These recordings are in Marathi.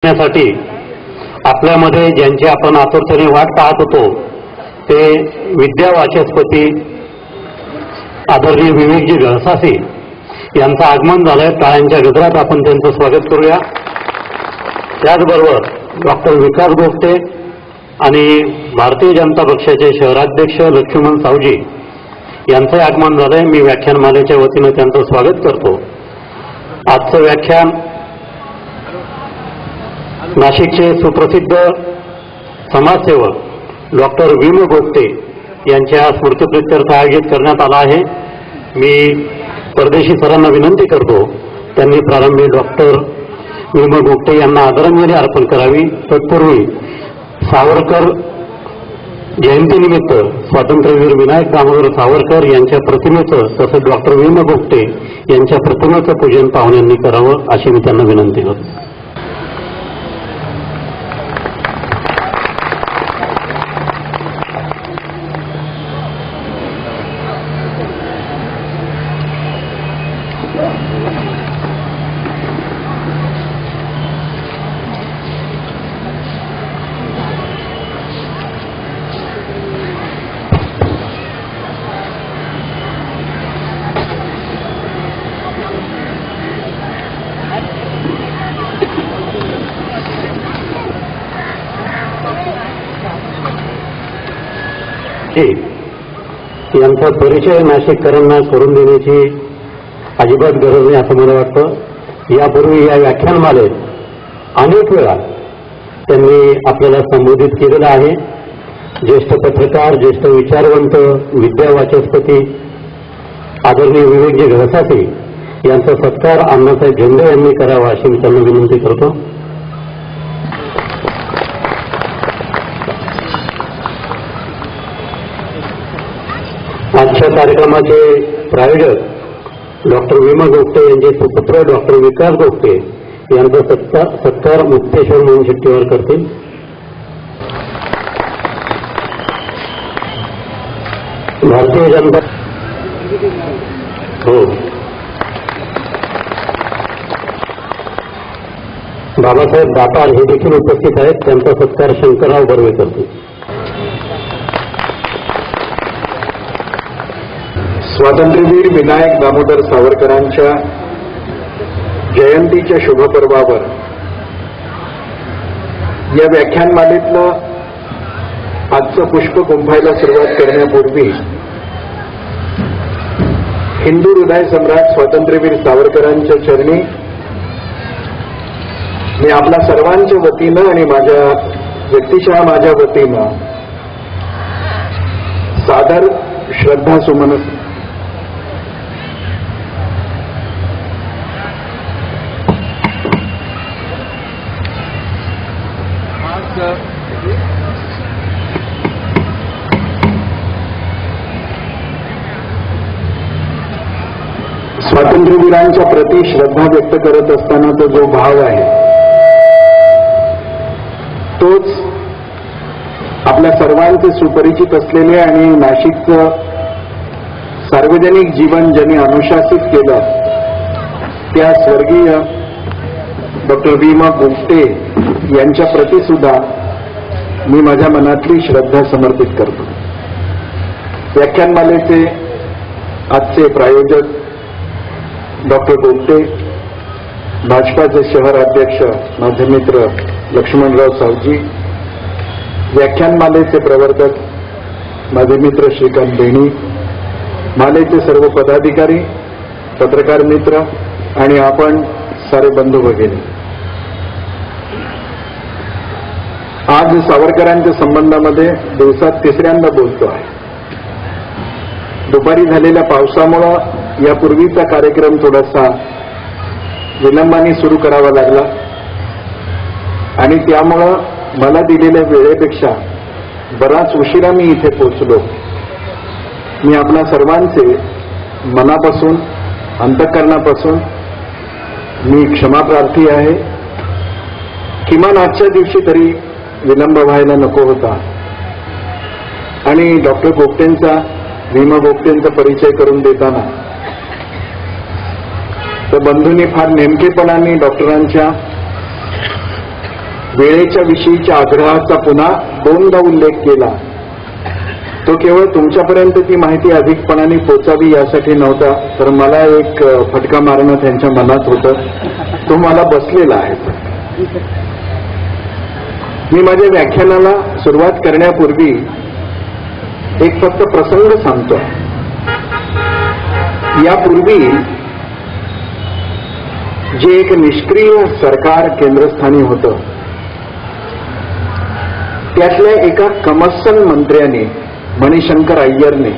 साठी आपल्यामध्ये ज्यांची आपण आतुरतेने वाट पाहत होतो ते विद्या वाचस्पती आदरणीय विवेकजी गळसासे यांचं आगमन झालंय। टाळ्यांच्या गजरात आपण त्यांचं स्वागत करूया। त्याचबरोबर डॉक्टर विकास गोपटे आणि भारतीय जनता पक्षाचे शहराध्यक्ष लक्ष्मण सावजी यांचं आगमन झालंय। मी व्याख्यानमालेच्या वतीने त्यांचं स्वागत करतो। आजचं व्याख्यान नाशिकचे सुप्रसिद्ध समाजसेवक डॉक्टर वी म गोपटे यांच्या स्मृतिप्रित्यर्थ आयोजित करण्यात आला आहे। मी परदेशी सरांना विनंती करतो त्यांनी प्रारंभी डॉक्टर वी म गोपटे यांना आदरांजली अर्पण करावी। तत्पूर्वी सावरकर जयंतीनिमित्त स्वातंत्र्यवीर विनायक दामोदर सावरकर यांच्या प्रतिमेचं तसंच डॉक्टर वी म गोपटे यांच्या प्रतिमेचं पूजन पाहुण्यांनी करावं अशी मी त्यांना विनंती करतो। यांचा परिचय नाशिककरांना करून देण्याची अजिबात गरज नाही असं मला वाटतं। यापूर्वी या व्याख्यानमालेत अनेक वेळा त्यांनी आपल्याला संबोधित केलेलं आहे। ज्येष्ठ पत्रकार, ज्येष्ठ विचारवंत, विद्या वाचस्पती आदरणीय विवेकजी गळसासे यांचा सत्कार अण्णासाहेब झेंडे यांनी करावा अशी मी त्यांना विनंती करतो। आजच्या कार्यक्रमाचे प्रायोजक डॉक्टर वी म गोपटे यांचे सुपुत्र डॉक्टर विकास गोपटे यांचा सत्कार मुक्तेश्वर मोहनशेट्टीवर करतील। भारतीय जनता बाबासाहेब दातार हे देखील उपस्थित आहेत। त्यांचा सत्कार शंकरराव बर्वे करतील। स्वातंत्र्यवीर विनायक दामोदर सावरकरांच्या जयंतीच्या शुभपर्वावर या व्याख्यानमालेतलं आजचं पुष्प गुंफायला सुरुवात करण्यापूर्वी हिंदू हृदय सम्राट स्वातंत्र्यवीर सावरकरांच्या चरणी मी आपल्या सर्वांच्या वतीनं आणि माझ्या व्यक्तिशः माझ्या वतीनं सादर श्रद्धासुमन स्वातंत्र्यवीरांच्या प्रति श्रद्धा व्यक्त करत असतानाचा जो भाव आहे तोच आपल्या सर्वांचे सुपरिचित असलेले आणि नाशिकचं सार्वजनिक जीवन ज्यांनी अनुशासित केलं त्या स्वर्गीय डॉक्टर वी म गोपटे यांच्या प्रति सुद्धा मी माझ्या मनातली श्रद्धा समर्पित करतो। व्याख्यानमालेचे आजचे प्रायोजक डॉक्टर गोपटे, भाजपाचे शहर अध्यक्ष माझे मित्र लक्ष्मणराव सावजी, व्याख्यानमालेचे प्रवर्तक माझे मित्र श्रीकांत बेणी, मालेचे सर्व पदाधिकारी, पत्रकार मित्र आणि आपण सारे बंधू भगिनी, आज सावरकरांच्या संबंधामध्ये दिवसात तिसऱ्यांदा बोलतो आहे। दुपारी झालेल्या पावसामुळे यापूर्वीचा कार्यक्रम थोडासा विलंबाने सुरू करावा लागला आणि त्यामुळं मला दिलेल्या वेळेपेक्षा बराच उशिरा मी इथे पोहोचलो। मी आपल्या सर्वांचे मनापासून अंतःकरणापासून मी क्षमाप्रार्थी आहे। किमान आजच्या दिवशी तरी विलंब व्हायला नको होता आणि डॉक्टर गोपटेंचा वी म गोपटेंचा परिचय करून देताना तर बंधूंनी फार नेमकेपणाने डॉक्टरांच्या वेळेच्या विषयीच्या आग्रहाचा पुन्हा दोनदा उल्लेख केला. तो केवळ तुमच्यापर्यंत ती माहिती अधिकपणाने पोचावी यासाठी नव्हता, तर मला एक फटका मारणं त्यांच्या मनात होतं. तो मला बसलेला आहे. मी माझ्या व्याख्यानाला सुरुवात करण्यापूर्वी एक फक्त प्रसंग सांगतो. यापूर्वी जे एक निष्क्रिय सरकार केंद्रस्थानी होतं, त्यातल्या एका कमस्सन मंत्र्याने, मणिशंकर अय्यरने,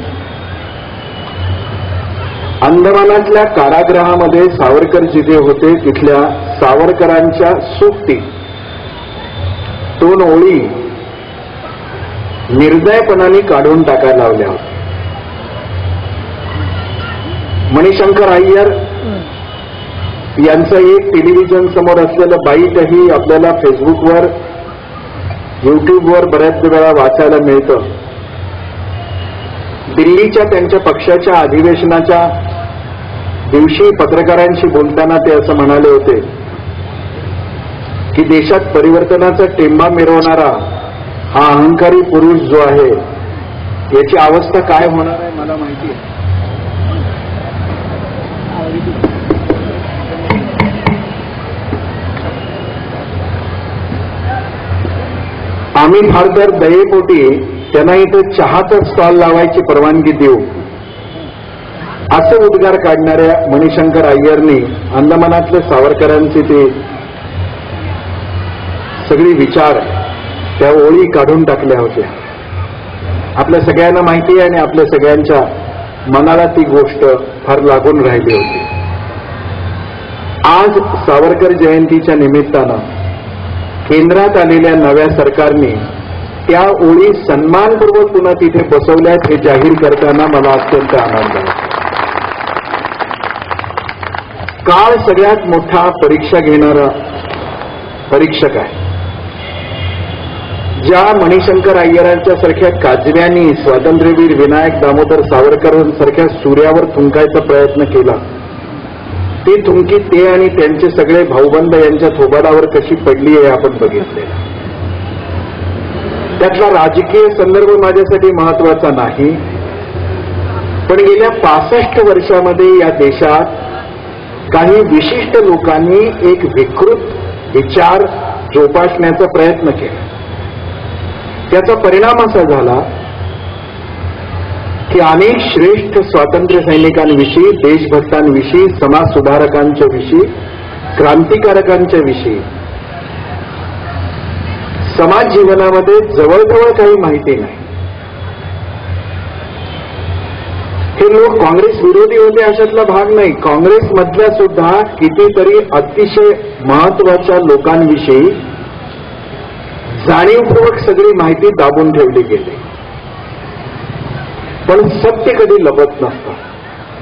अंदमानातल्या कारागृहामध्ये सावरकर जिथे होते तिथल्या सावरकरांच्या सोबती 2 ओळी निर्दयपणाने काढून टाकायला लावल्या होत्या. मणिशंकर अय्यर यांचं एक टेलिव्हिजन समोर असलेलं बाईटही आपल्याला फेसबुकवर, युट्यूबवर बऱ्याच वेळा वाचायला मिळतं. दिल्लीच्या त्यांच्या पक्षाच्या अधिवेशनाच्या दिवशी पत्रकारांशी बोलताना ते असं म्हणाले होते की देशात परिवर्तनाचा टेंबा मिरवणारा हा अहंकारी पुरुष जो आहे याची अवस्था काय होणार आहे मला माहिती आहे. आम्ही फार तर दयेपोटी त्यांना इथे चहाचा स्टॉल लावायची परवानगी देऊ, असे उद्गार काढणाऱ्या मणिशंकर अय्यरनी अंदमानातले सावरकरांचे ते सगळी विचार, त्या ओळी काढून टाकल्या होत्या. आपल्या सगळ्यांना माहिती आहे आणि आपल्या सगळ्यांच्या मनाला ती गोष्ट फार लागून राहिली होती. आज सावरकर जयंतीच्या निमित्तानं केंद्रात आलेल्या नव्या सरकारने त्या ओळी सन्मानपूर्वक पुन्हा तिथे बसवल्यात हे जाहीर करताना मला अत्यंत आनंद आहे. काळ सगळ्यात मोठा परीक्षा घेणारा परीक्षक आहे. ज्या मणिशंकर अय्यरांच्या सारख्या काजव्यांनी स्वातंत्र्यवीर विनायक दामोदर सावरकरांसारख्या सूर्यावर थुंकायचा प्रयत्न केला, ती थुंकी ते आणि त्यांचे सगळे भाऊबंद यांच्या थोबाडावर कशी पडली आहे आपण बघितलेलं. त्यातला राजकीय संदर्भ माझ्यासाठी महत्वाचा नाही, पण गेल्या 65 वर्षामध्ये या देशात काही विशिष्ट लोकांनी एक विकृत विचार जोपासण्याचा प्रयत्न केला. त्याचा परिणाम असा झाला की अनेक श्रेष्ठ स्वातंत्र्य सैनिकांविषयी, देशभक्तांविषयी, समाज सुधारकांच्या विषयी, क्रांतिकारकांच्या विषयी समाज जीवनामध्ये जवळजवळ काही माहिती नाही. हे लोक काँग्रेस विरोधी होते अशातला भाग नाही. काँग्रेसमधल्या सुद्धा कितीतरी अतिशय महत्वाच्या लोकांविषयी जाणीवपूर्वक सगळी माहिती दाबून ठेवली गेली. पण सत्य कधी लपत नसतं.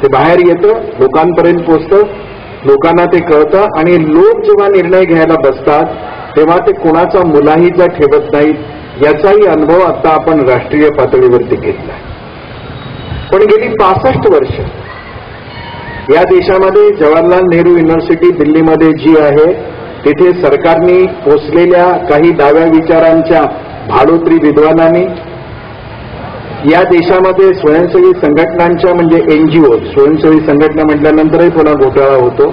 ते बाहेर येतं, लोकांपर्यंत पोचतं, लोकांना ते कळतं आणि लोक जेव्हा निर्णय घ्यायला बसतात तेव्हा ते कोणाचा मुलाहीचा ठेवत नाहीत. याचाही अनुभव आता आपण राष्ट्रीय पातळीवरती घेतला. पण गेली 65 वर्ष या देशामध्ये जवाहरलाल नेहरू युनिव्हर्सिटी दिल्लीमध्ये जी आहे तिथे सरकारने पोचलेल्या काही डाव्या विचारांच्या भाडोत्री विद्वानांनी, या देशामध्ये स्वयंसेवी संघटनांच्या म्हणजे एनजीओ, स्वयंसेवी संघटना म्हटल्यानंतरही पुन्हा घोटाळा होतो,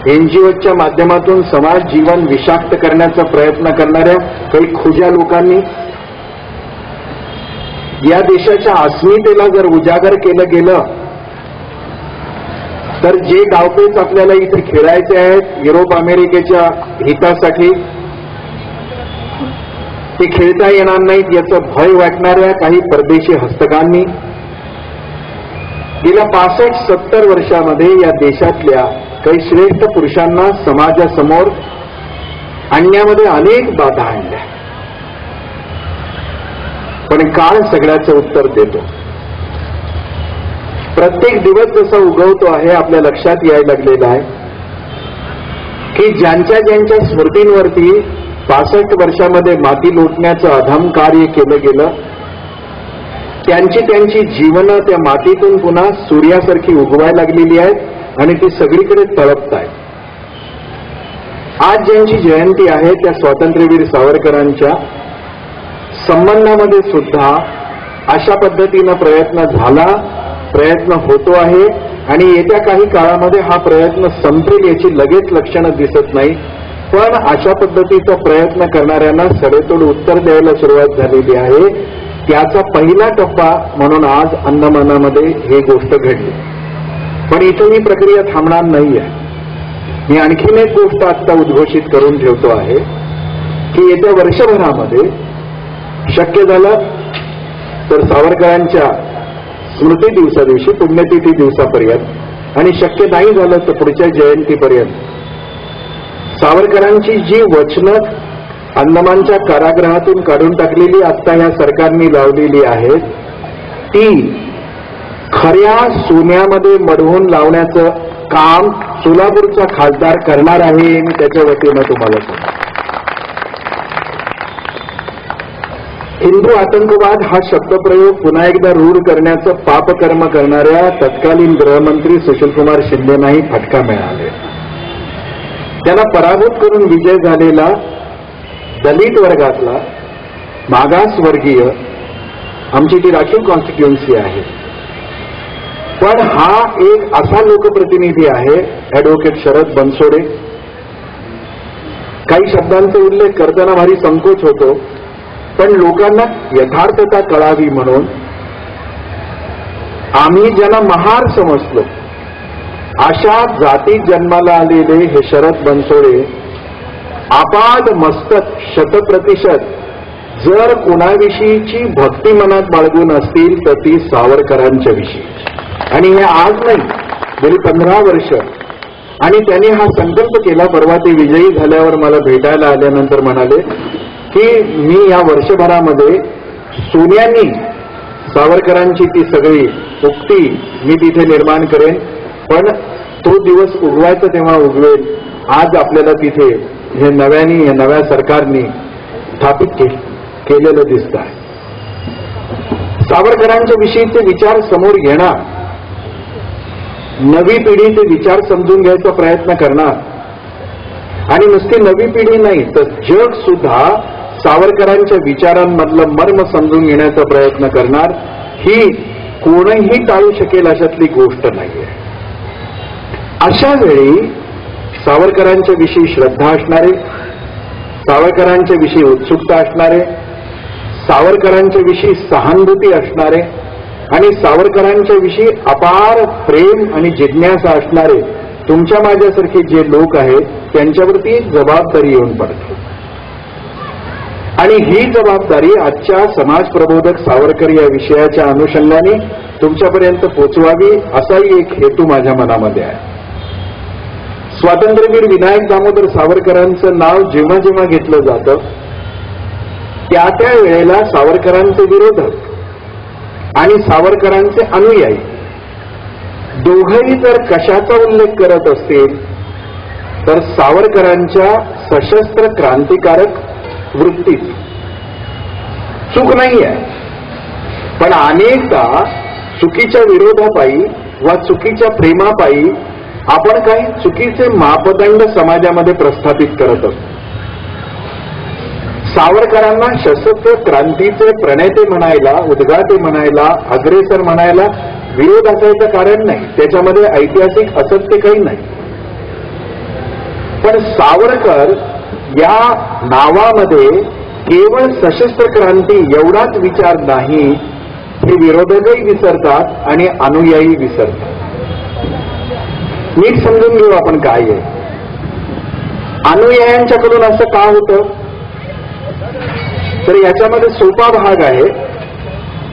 एनजीओच्या माध्यमातून समाज जीवन विषाक्त करण्याचा प्रयत्न करणाऱ्या काही खुजा लोकांनी, या देशाच्या अस्मितेला जर उजागर केलं गेलं तर जे डावपेच आपल्याला इथे खेळायचे आहेत युरोप अमेरिकेच्या हितासाठी ते खेळता येणार नाहीत याचं भय वाटणाऱ्या काही परदेशी हस्तकांनी गेल्या 65-70 वर्षामध्ये या देशातल्या काही श्रेष्ठ पुरुषांना समाजासमोर आणण्यामध्ये अनेक बाधा आणल्या. पण काळ सगळ्याचं उत्तर देतो. प्रत्येक दिवस जसा उगवतो आहे आपल्या लक्षात यायला लागलेला आहे की ज्यांच्या ज्यांच्या स्मृतींवरती 65 वर्षामध्ये माती लोटण्याचं अधम कार्य केलं गेलं त्यांची त्यांची जीवनं त्या मातीतून पुन्हा सूर्यासारखी उगवायला लागलेली आहेत आणि ती सगळीकडे तळपत आहेत. आज ज्यांची जयंती आहे त्या स्वातंत्र्यवीर सावरकरांच्या संबंधामध्ये सुद्धा अशा पद्धतीनं प्रयत्न होतो आहे आणि येत्या काही काळामध्ये हा प्रयत्न संपेल याची लगेच लक्षणं दिसत नाही. पण अशा पद्धतीचा प्रयत्न करणाऱ्यांना सडेतोड उत्तर द्यायला सुरुवात झालेली आहे. त्याचा पहिला टप्पा म्हणून आज अंदमानामध्ये ही गोष्ट घडली. पण इथं ही प्रक्रिया थांबणार नाहीये. मी आणखीन एक गोष्ट आता उद्घोषित करून ठेवतो आहे की येत्या वर्षभरामध्ये शक्य झालं तर सावरकरांच्या स्मृती दिवसादिवशी पुण्यतिथी दिवसापर्यंत आणि शक्य नाही झालं तर पुढच्या जयंतीपर्यंत सावरकरांची जी वचनं अंदमानच्या कारागृहातून काढून टाकलेली आत्ता ह्या सरकारने लावलेली आहेत ती खऱ्या सोन्यामध्ये मढवून लावण्याचं काम सोलापूरचा खासदार करणार आहे. मी त्याच्या वतीनं तुम्हाला सांगतो. हिंदू आतंकवाद हा शब्दप्रयोग पुन्हा एकदा रूढ करण्याचं पापकर्म करणाऱ्या तत्कालीन गृहमंत्री सुशीलकुमार शिंदेनाही फटका मिळाले. त्यांना पराभूत करून विजय झालेला दलित वर्गातला मागासवर्गीय आमची ती राखीव कॉन्स्टिट्युएन्सी आहे. पण हा एक असा लोकप्रतिनिधी आहे ऍडव्होकेट शरद बनसोडे. काही शब्दांचा उल्लेख करताना भारी संकोच होतो पण लोकांना यथार्थता कळावी म्हणून आम्ही ज्यांना महार समजलो अशा जातीत जन्माला आलेले हे शरद बनसोडे आपाद मस्तक 100% जर कोणाविषयीची भक्ती मनात बाळगून असतील तर ती सावरकरांच्या विषयी. आणि हे आज नाही गेली 15 वर्ष. आणि त्यांनी हा संकल्प केला. परवा ते विजयी झाल्यावर मला भेटायला आल्यानंतर म्हणाले की मी या वर्षभरामध्ये सोन्यांनी सावरकरांची ती सगळी उक्ती मी तिथे निर्माण करेन पण तो दिवस उगवायचा तेव्हा उगवेल. आज आपल्याला तिथे हे नव्या सरकारने स्थापित केलेलं दिसत आहे. सावरकरांच्या विषयीचे विचार समोर घेणार, नवी पिढीचे विचार समजून घ्यायचा प्रयत्न करणार आणि नुसती नवी पिढी नाही तर जग सुद्धा सावरकरांच्या विचारांमधलं मर्म समजून घेण्याचा प्रयत्न करणार. ही कोणीही टाळू शकेल अशातली गोष्ट नाहीये. अशा वेळी सावरकरांच्या विषयी श्रद्धा असणारे, सावरकरांच्या विषयी उत्सुकता असणारे, सावरकरांच्या विषयी सहानुभूती असणारे आणि सावरकरांच्या विषयी अपार प्रेम आणि जिज्ञासा असणारे तुमच्या माझ्यासारखे जे लोक आहेत त्यांच्यावरती एक जबाबदारी येऊन पडते. आणि ही जबाबदारी आजच्या समाज प्रबोधक सावरकर या विषयाच्या अनुषंगाने तुमच्यापर्यंत पोचवावी असाही एक हेतू माझ्या मनामध्ये आहे. स्वातंत्र्यवीर विनायक दामोदर सावरकरांचं नाव जेव्हा जेव्हा घेतलं जातं त्या वेळेला सावरकरांचे विरोधक आणि सावरकरांचे अनुयायी दोघंही जर कशाचा उल्लेख करत असतील तर सावरकरांच्या सशस्त्र क्रांतिकारक वृत्तीत चूक नाही आहे. पण अनेकदा चुकीच्या विरोधापायी वा चुकीच्या प्रेमापायी आपण काही चुकीचे मापदंड समाजामध्ये प्रस्थापित करत असतो. सावरकरांना सशस्त्र क्रांतीचे प्रणेते म्हणायला, उद्गाते म्हणायला, अग्रेसर म्हणायला विरोध असायचं कारण नाही. त्याच्यामध्ये ऐतिहासिक असत्य काही नाही. पण सावरकर या नावामध्ये केवळ सशस्त्र क्रांती एवढाच विचार नाही हे विरोधकही विसरतात आणि अनुयायी विसरतात. नीट समजून घेऊ आपण काय आहे. अनुयायांच्याकडून असं का होतं तर याच्यामध्ये सोपा भाग आहे.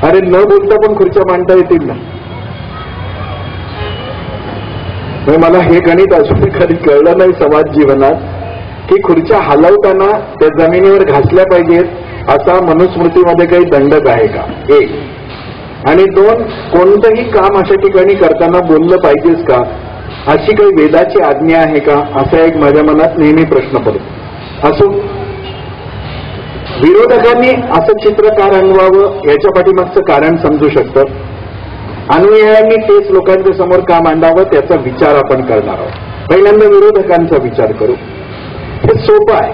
अरे न बोलता पण खुर्च्या मांडता येतील ना. मला हे गणित अजून कधी कळलं नाही समाज जीवनात की खुर्च्या हलवताना त्या जमिनीवर घासल्या पाहिजेत असा मनुस्मृतीमध्ये काही दंडक आहे का. एक. आणि दोन, कोणतंही काम अशा ठिकाणी करताना बोललं पाहिजेच का अशी काही वेदाची आज्ञा आहे का असा एक माझ्या मनात नेहमी प्रश्न पडतो. असो, विरोधकांनी असं चित्र का रंगवावं याच्या पाठीमागचं कारण समजू शकतं. अनुयायांनी तेच लोकांच्या समोर का मांडावं त्याचा विचार आपण करणार आहोत. पहिल्यांदा विरोधकांचा विचार करू. हे सोपं आहे.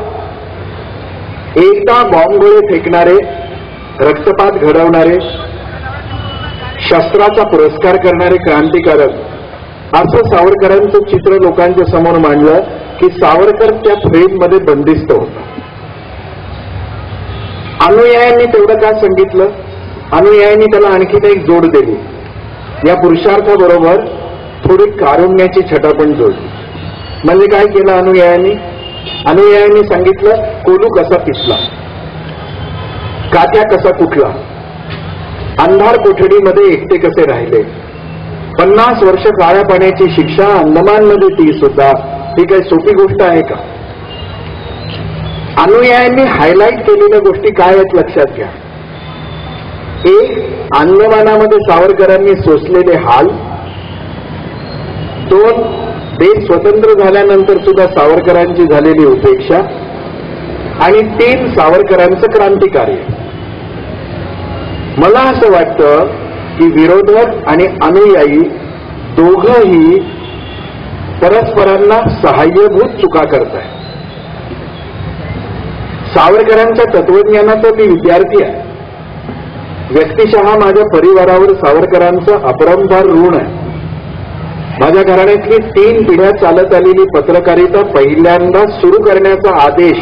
एकदा बॉम्बगोळे फेकणारे, रक्तपात घडवणारे, शस्त्राचा पुरस्कार करणारे क्रांतिकारक, असं सावरकरांचं चित्र लोकांच्या समोर मांडलं की सावरकर त्या फ्रेममध्ये बंदिस्त होता. अनुयायांनी तेवढं का सांगितलं? अनुयायांनी त्याला आणखीन एक जोड दिली. या पुरुषार्थाबरोबर थोडी कारुण्याची छटा पण जोडली. म्हणजे काय केलं अनुयायांनी? अनुयायांनी सांगितलं कोलू कसा पिसला, कात्या कसा कुठला, अंधार कोठडीमध्ये एकटे कसे राहिले, 50 वर्ष काळ्या पाण्याची शिक्षा अंदमानमध्ये ती सुद्धा, ही काही सोपी गोष्ट आहे का? अनुयायांनी हायलाईट केलेल्या गोष्टी काय आहेत लक्षात घ्या. एक, अंदमानामध्ये सावरकरांनी सोसलेले हाल. 2, देश स्वतंत्र झाल्यानंतर सुद्धा सावरकरांची झालेली उपेक्षा. आणि 3, सावरकरांचं क्रांतिकार्य. मला असं वाटतं की विरोधक आणि अनुयायी दोघंही परस्परांना सहाय्यभूत चुका करत आहेत. सावरकरांच्या तत्वज्ञानाचा मी विद्यार्थी आहे. व्यक्तिशः माझ्या परिवारावर सावरकरांचं अपरंपार ऋण आहे. माझ्या घराण्यातली 3 पिढ्या चालत आलेली पत्रकारिता पहिल्यांदा सुरू करण्याचा आदेश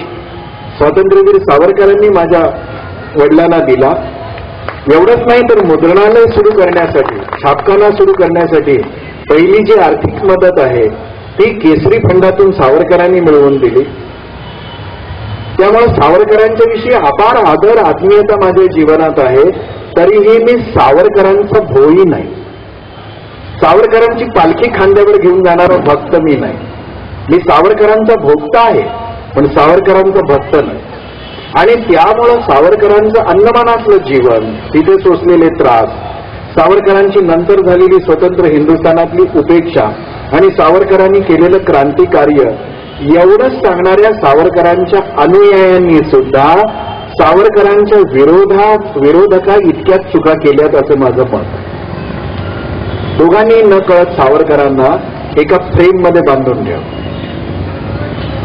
स्वातंत्र्यवीर सावरकरांनी माझ्या वडिलांना दिला. एवढंच नाही तर मुद्रणालय सुरू करण्यासाठी, छापखाना सुरू करण्यासाठी पहिली जी आर्थिक मदत आहे ती केसरी फंडातून सावरकरांनी मिळवून दिली. त्यामुळे सावरकरांच्या विषयी अपार आदर, आत्मीयता माझ्या जीवनात आहे. तरीही मी सावरकरांचा भोई नाही. सावरकरांची पालखी खांद्यावर घेऊन जाणारा भक्त मी नाही. मी सावरकरांचा भोक्ता आहे, पण सावरकरांचा भक्त नाही. आणि त्यामुळं सावरकरांचं अंदमानातलं जीवन, तिथे सोसलेले त्रास, सावरकरांची नंतर झालेली स्वतंत्र हिंदुस्थानातली उपेक्षा आणि सावरकरांनी केलेलं क्रांतिकार्य, एवढंच सांगणाऱ्या सावरकरांच्या अनुयायांनी सुद्धा सावरकरांच्या विरोधका इतक्याच चुका केल्यात असं माझं मत. दोघांनी न कळत सावरकरांना एका फ्रेममध्ये बांधून ठेव.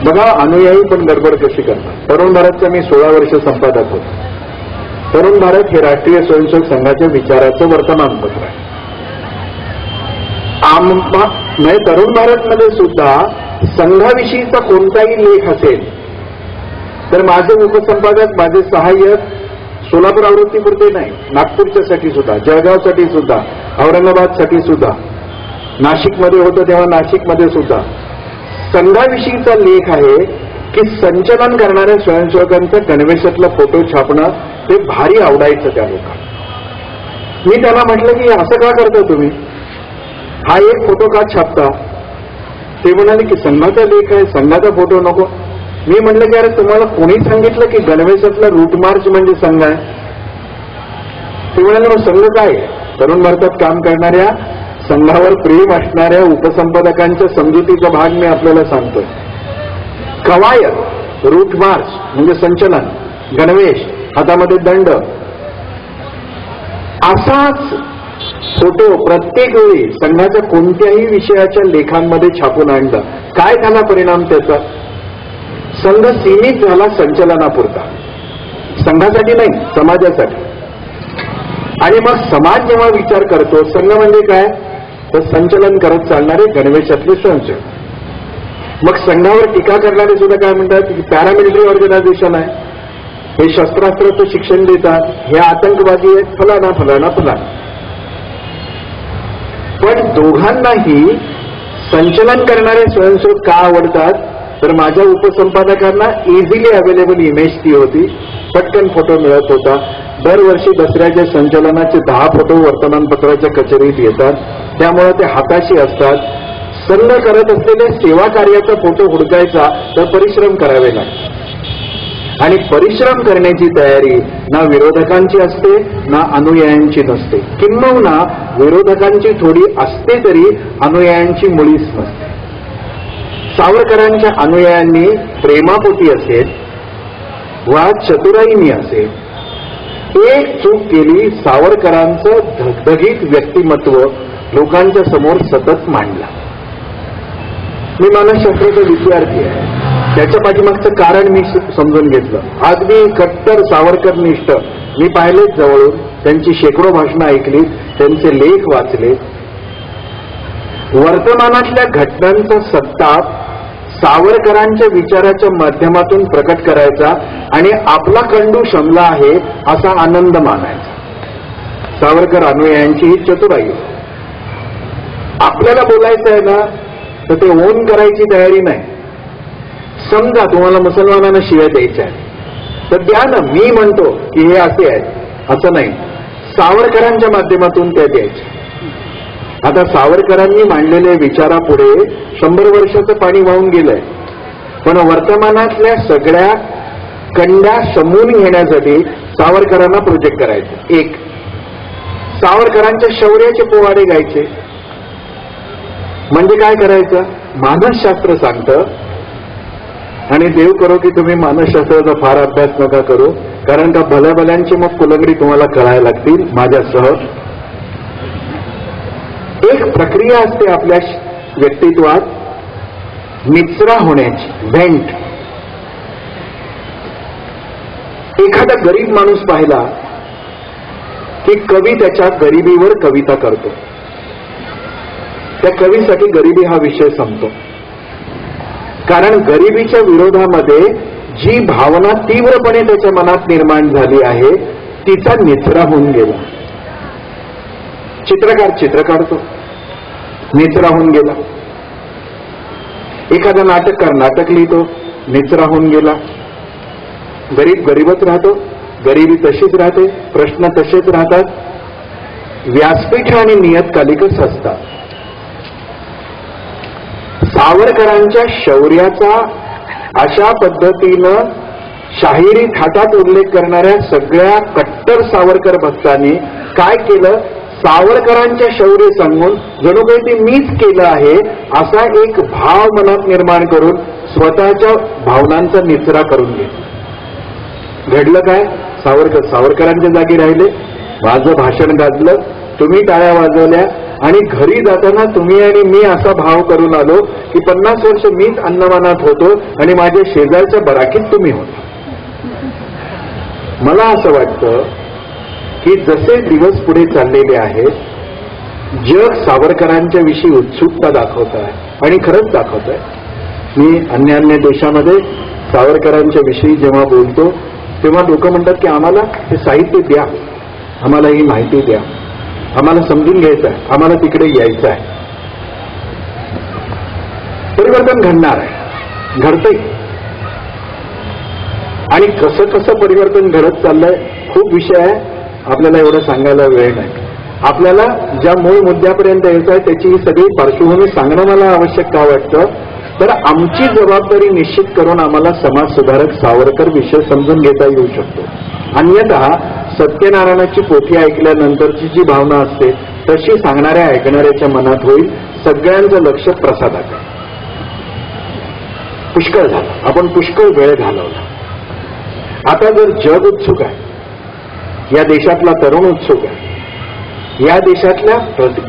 बघा अनुयायी पण गडबड कशी करतात. तरुण भारतचा मी 16 वर्ष संपादक होतो. तरुण भारत हे राष्ट्रीय स्वयंसेवक संघाच्या विचाराचं वर्तमानपत्र आहे. तरुण भारतमध्ये सुद्धा संघाविषयीचा कोणताही लेख असेल तर माझे उपसंपादक, माझे सहाय्यक सोलापूर आवृत्तीपुरते नाही, नागपूरच्यासाठी सुद्धा, जळगावसाठी सुद्धा, औरंगाबादसाठी सुद्धा, नाशिकमध्ये होतं तेव्हा नाशिकमध्ये सुद्धा संघाविषयीचा लेख आहे की संचलन करणाऱ्या स्वयंसेवकांचा गणवेशातला फोटो छापणं ते भारी आवडायचं त्या लोकांना. मी त्यांना म्हटलं की असं का करता तुम्ही, हा एक फोटो का छापता? ते म्हणाले की संघाचा लेख आहे, संघाचा फोटो नको. मी म्हटलं की अरे तुम्हाला कोणी सांगितलं की गणवेशातला रूट मार्च म्हणजे संघ आहे? ते म्हणाले मग संघ काय आहे? तरुण भारतात काम करणाऱ्या, संघावर प्रेम असणाऱ्या उपसंपादकांच्या समजुतीचा भाग मी आपल्याला सांगतोय. कवायत, रूट मार्च म्हणजे संचलन, गणवेश, हातामध्ये दंड, असाच फोटो प्रत्येक वेळी संघाच्या कोणत्याही विषयाच्या लेखांमध्ये छापून आणलं. काय झाला परिणाम त्याचा? संघ सीमित झाला संचलनापुरता, संघासाठी नाही, समाजासाठी. आणि मग समाज जेव्हा विचार करतो संघ म्हणजे काय, तर संचलन करत चालणारे गणवेशातले स्वयंसेवक. मग संघावर टीका करणारे सुद्धा काय म्हणतात की पॅरामिलिटरी ऑर्गनायझेशन आहे, हे शस्त्रास्त्राचं शिक्षण देतात, हे आतंकवादी आहेत, फलाना फलाना फलाना. पण दोघांनाही संचलन करणारे स्वयंसेवक का आवडतात? तर माझ्या उपसंपादकांना इझिली अवेलेबल इमेज ती होती, पटकन फोटो मिळत होता. दरवर्षी दसऱ्याच्या संचलनाचे 10 फोटो वर्तमानपत्राच्या कचेरीत येतात, त्यामुळे ते हाताशी असतात. संघ करत असलेल्या सेवा कार्याचा फोटो हुडकायचा तर परिश्रम करावे लागतात. आणि परिश्रम करण्याची तयारी ना विरोधकांची असते ना अनुयायांची नसते. किंबहुना विरोधकांची थोडी असते तरी अनुयायांची मुळीच नसते. सावरकरांच्या अनुयायांनी प्रेमापोटी असेल वा चतुराईनी असेल, एक चूक केली, सावरकरांचं धगधगीत व्यक्तिमत्व लोकांच्या समोर सतत मांडलं. मी मानसशास्त्राचा विद्यार्थी आहे. त्याच्या पाठीमागचं कारण मी समजून घेतलं. अगदी कट्टर सावरकर निष्ठ मी पाहिलेच जवळून, त्यांची शेकडो भाषणं ऐकली, त्यांचे लेख वाचले. वर्तमानातल्या घटनांचा सत्ताप सावरकरांच्या विचाराच्या माध्यमातून प्रकट करायचा आणि आपला कंडू शमला आहे असा आनंद मानायचा. सावरकर अनुयायांची ही चतुराई. आपल्याला बोलायचं आहे ना तर ते ओन करायची तयारी नाही. समजा तुम्हाला मुसलमानांना शिव्या द्यायच्या आहेत तर द्या ना, मी म्हणतो की हे असे आहेत असं नाही. सावरकरांच्या माध्यमातून त्या द्यायच्या. आता सावरकरांनी मांडलेल्या विचारापुढे 100 वर्षाचं पाणी वाहून गेलंय, पण वर्तमानातल्या सगळ्या कंड्या समून घेण्यासाठी सावरकरांना प्रोजेक्ट करायचे. एक, सावरकरांच्या शौर्याचे पोवाडे गायचे. म्हणजे काय करायचं, मानसशास्त्र सांगतं, आणि देव करो की तुम्ही मानसशास्त्राचा फार अभ्यास नका करू, कारण का भल्या भल्यांची मग कुलगडी तुम्हाला कळायला लागतील माझ्यासह. एक प्रक्रिया असते आपल्या व्यक्तित्वात निचरा होण्याची, व्हेंट. एखादा गरीब माणूस पाहिला की कवी त्याच्या गरिबीवर कविता करतो. त्या कवीसाठी गरिबी हा विषय संपतो, कारण गरिबीच्या विरोधामध्ये जी भावना तीव्रपणे त्याच्या मनात निर्माण झाली आहे तिचा निचरा होऊन गेला. चित्रकार चित्र काढतो, निचरा होऊन गेला. एखादा नाटककार नाटक लिहितो, निचरा होऊन गेला. गरीब गरीबच राहतो, गरिबी तशीच राहते, प्रश्न तसेच राहतात. व्यासपीठ आणि नियतकालिकच असतात. सावरकरांच्या शौर्याचा अशा पद्धतीनं शाहिरी थाटात उल्लेख करणाऱ्या सगळ्या कट्टर सावरकर भक्तांनी काय केलं, सावरकरांच्या शौर्य सांगून जणू काही ते मीच केलं आहे असा एक भाव मनात निर्माण करून स्वतःच्या भावनांचा निचरा करून घेतला. घडलं काय, सावरकरांच्या जागी राहिले, माझं भाषण गाजलं, तुम्ही टाळ्या वाजवल्या, आणि घरी जाताना तुम्ही आणि मी असा भाव करून आलो की 50 वर्ष मीच अन्नमानात होतो आणि माझ्या शेजारच्या बराकीत तुम्ही होता. मला असं वाटतं की जसे दिवस पुढे चाललेले आहेत, जग सावरकरांच्या विषयी उत्सुकता दाखवत आहे आणि खरंच दाखवत आहे. मी अन्य देशामध्ये सावरकरांच्या विषयी जेव्हा बोलतो तेव्हा लोक म्हणतात की आम्हाला हे साहित्य द्या, आम्हाला ही माहिती द्या, आम्हाला समजून घ्यायचं आहे, आम्हाला तिकडे यायचं आहे. परिवर्तन घडणार आहे, घडतंय. आणि कसं कसं परिवर्तन घडत चाललंय खूप विषय आहे, आपल्याला एवढं सांगायला वेळ नाही. आपल्याला ज्या मूळ मुद्द्यापर्यंत यायचं आहे त्याची ही सगळी पार्श्वभूमी सांगणं मला आवश्यक का वाटतं, तर आमची जबाबदारी निश्चित करून आम्हाला समाज सुधारक सावरकर विषय समजून घेता येऊ शकतो. अन्यथा सत्यनारायणाची पोथी ऐकल्यानंतरची जी भावना असते तशी सांगणाऱ्या ऐकणाऱ्याच्या मनात होईल. सगळ्यांचं लक्ष प्रसादाकडे. पुष्कळ झालं, आपण पुष्कळ वेळ घालवला. आता जर जग उत्सुक आहे, या देशातला तरुण उत्सुक आहे, या देशातल्या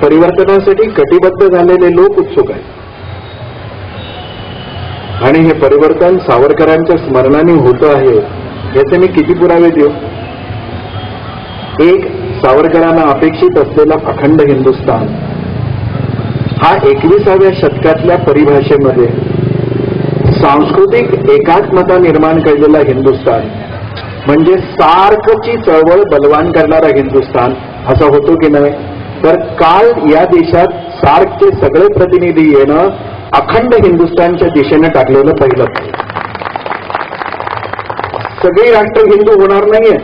परिवर्तनासाठी कटिबद्ध झालेले लोक उत्सुक आहेत, आणि हे परिवर्तन सावरकरांच्या स्मरणाने होतं आहे याचे मी किती पुरावे देऊ. एक, सावरकरांना अपेक्षित असलेला अखंड हिंदुस्थान हा 21व्या शतकातल्या परिभाषेमध्ये सांस्कृतिक एकात्मता निर्माण केलेला हिंदुस्थान, म्हणजे सार्कची चळवळ बलवान करणारा हिंदुस्थान असा होतो की नाही. तर काल या देशात सार्कचे सगळे प्रतिनिधी येणं अखंड हिंदुस्थानच्या दिशेने टाकलेलं पहिलं. सगळी राष्ट्र हिंदू होणार नाहीये,